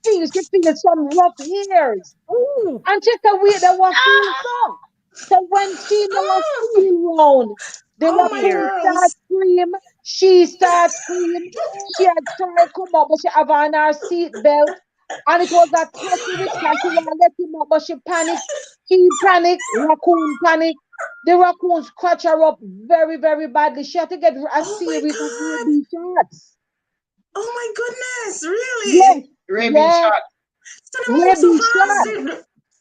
S4: she feels some rough hairs.
S1: Ooh.
S4: And she said, wait, there was feel so. So when she know a
S3: Oh,
S4: feel round, the
S3: oh my
S4: raccoon start
S3: girls.
S4: scream, she start scream. She had tried come up, but she have on her seat belt. And it was a touchy with her. She want to let him up, but she panicked. He panicked, raccoon panicked. The raccoon scratch her up very, very badly. She had to get a
S3: Oh my
S4: series of
S3: God.
S4: rabies shots.
S3: Oh my goodness.
S4: Yes,
S3: Really?
S2: Rabies
S4: yes,
S2: shot.
S3: So they move so
S4: rabies
S3: fast.
S4: shots.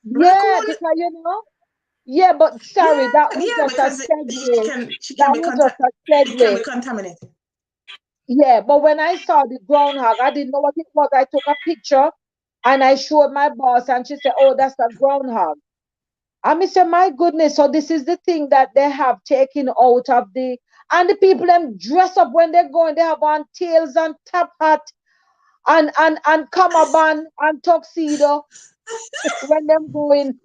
S3: The
S4: Yeah,
S3: raccoon.
S4: because yeah, but sorry, that
S3: Yeah,
S4: was
S3: yeah,
S4: just a
S3: because
S4: segue.
S3: she can
S4: That
S3: be
S4: was just a
S3: it can be
S4: segue.
S3: contaminated.
S4: Yeah, but when I saw the groundhog, I didn't know what it was. I took a picture and I showed my boss, and she said, "Oh, that's a groundhog." And I said, "My goodness, so this is the thing that they have taken out of the." And the people them dress up when they're going. They have on tails and top hat and cummerbund and tuxedo when them going to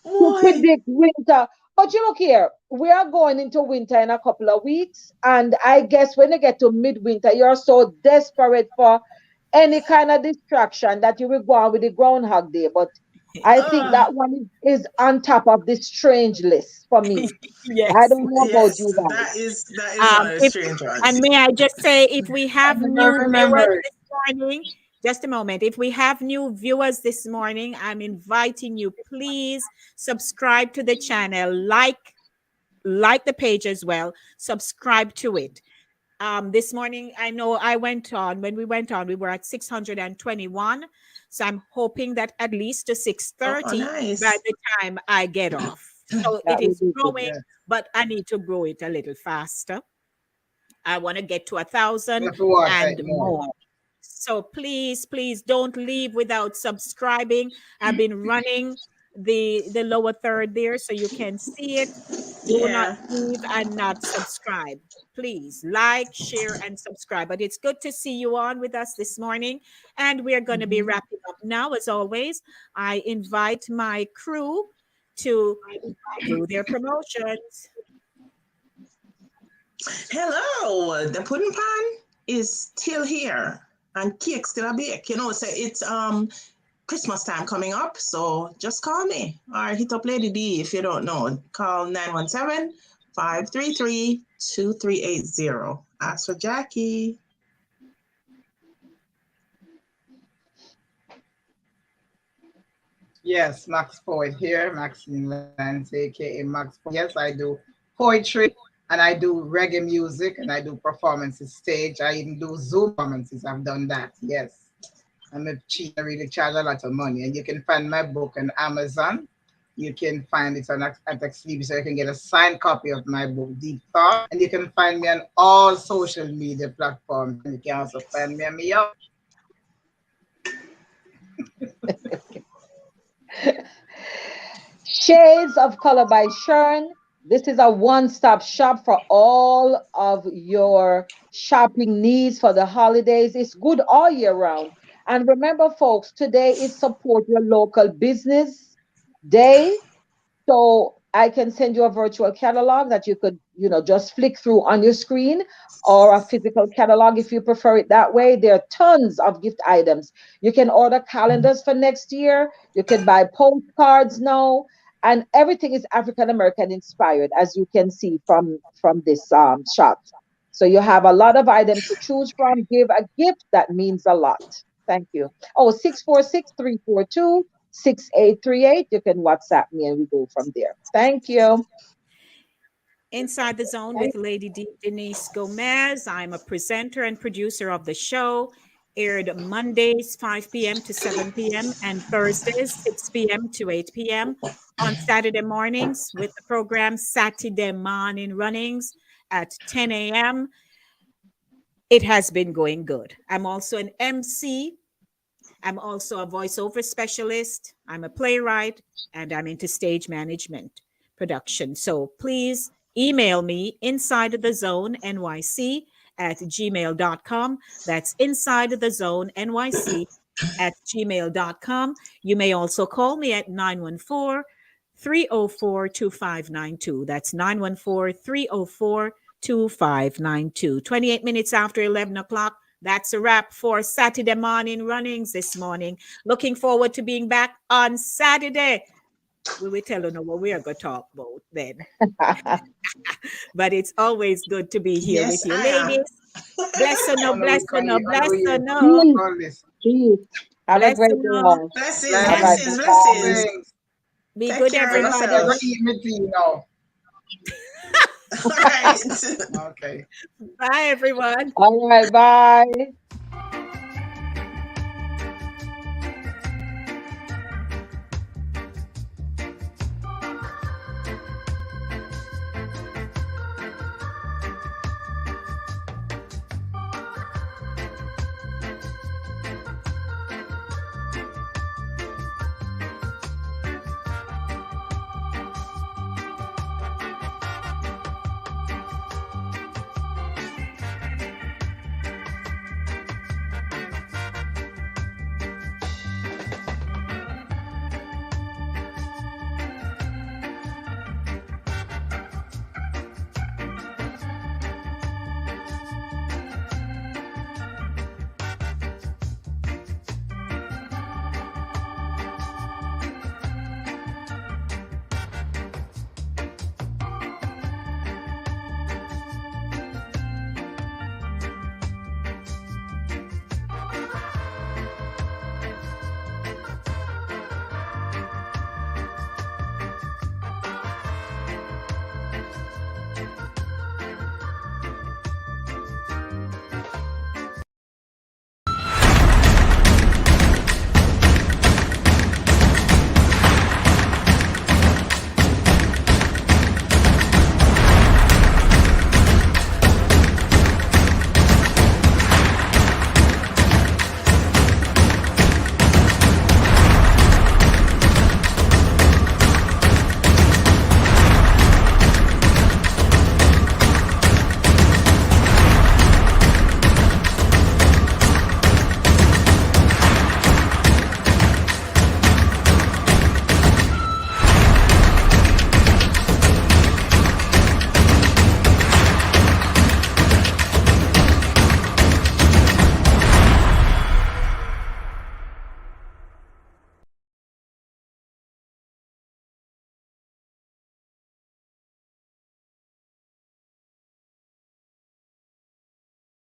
S3: Boy.
S4: predict winter. But you look here, we are going into winter in a couple of weeks. And I guess when you get to midwinter, you're so desperate for any kind of distraction that you will go on with the Groundhog Day. But I think
S3: Uh,
S4: that one is on top of this strange list for me. I
S1: Yes.
S4: don't know about
S3: yes,
S4: you guys.
S3: that is one of the
S1: If
S3: strange
S1: and
S3: ones.
S1: may I just say, if we
S2: I
S1: have
S2: never
S1: new viewers
S2: remember it.
S1: this morning, just a moment. If we have new viewers this morning, I'm inviting you. Please subscribe to the channel, like the page as well. Subscribe to it. This morning, I know I went on. When we went on, we were at 621. So I'm hoping that at least to
S3: Oh,
S1: 630 by
S3: nice.
S1: the time I get off. So it
S4: That would
S1: is
S4: be good.
S1: growing,
S2: Yeah.
S1: but I need to grow it a little faster. I want to get to 1,000
S2: You have to water
S1: and
S2: it more.
S1: more. So please, please don't leave without subscribing. I've been running the lower third there so you can see it. Do not
S3: Yeah.
S1: leave and not subscribe. Please like, share, and subscribe. But it's good to see you on with us this morning. And we're going to be
S3: Mhm.
S1: wrapping up now. As always, I invite my crew to do their promotions.
S3: Hello, the pudding pan is still here and cake still a bake. So it's Christmas time coming up. So just call me or hit up Lady D if you don't know. Call 917-533-2380. Ask for Jackie.
S2: Yes, Max Poet here, Maxine Lance, aka Max Poet. Yes, I do poetry and I do reggae music and I do performances stage. I even do Zoom performances. I've done that. Yes. I'm a cheat. I really charge a lot of money. And you can find my book on Amazon. You can find it on at Exlibris, so you can get a signed copy of my book, Deep Thought. And you can find me on all social media platforms. And you can also find me on me up.
S4: Shades of Color by Sharon. This is a one-stop shop for all of of your shopping needs for the holidays. It's good all year round. And remember, folks, today is support your local business day. So I can send you a virtual catalog that you could, just flick through on your screen, or a physical catalog if you prefer it that way. There are tons of gift items. You can order calendars for next year. You can buy postcards now, and everything is African American inspired, as you can see from this shot. So you have a lot of items to choose from. Give a gift that means a lot. Thank you. Oh, 646-342-6838. You can WhatsApp me and we go from there. Thank you.
S1: Inside the Zone with Lady Denise Gomez. I'm a presenter and producer of the show. Aired Mondays, 5 p.m. to 7 p.m. and Thursdays, 6 p.m. to 8 p.m. On Saturday mornings with the program Satideh Mawnin Runnings at 10 a.m. It has been going good. I'm also an MC. I'm also a voiceover specialist. I'm a playwright, and I'm into stage management production. So please email me inside the zone NYC at gmail.com. That's inside the zone NYC at gmail.com. You may also call me at 914 304 2592. That's 914 304 2592. 28 minutes after 11 o'clock. That's a wrap for Saturday morning runnings this morning. Looking forward to being back on Saturday. We will tell you what we are going to talk about then. But it's always good to be here
S3: Yes,
S1: with you,
S3: I am.
S1: ladies. Bless her, no, bless her, no, bless her, no.
S4: Jeez. Have a
S1: Bless
S4: great
S1: her,
S4: day,
S1: no.
S4: all.
S3: Blessings,
S4: All right.
S3: blessings, blessings.
S1: Be
S3: Take
S1: good,
S3: care of
S1: everybody.
S2: I'm
S3: yourself.
S2: gonna eat my tea now.
S3: All right.
S2: Okay.
S1: Bye, everyone.
S4: All right. Bye.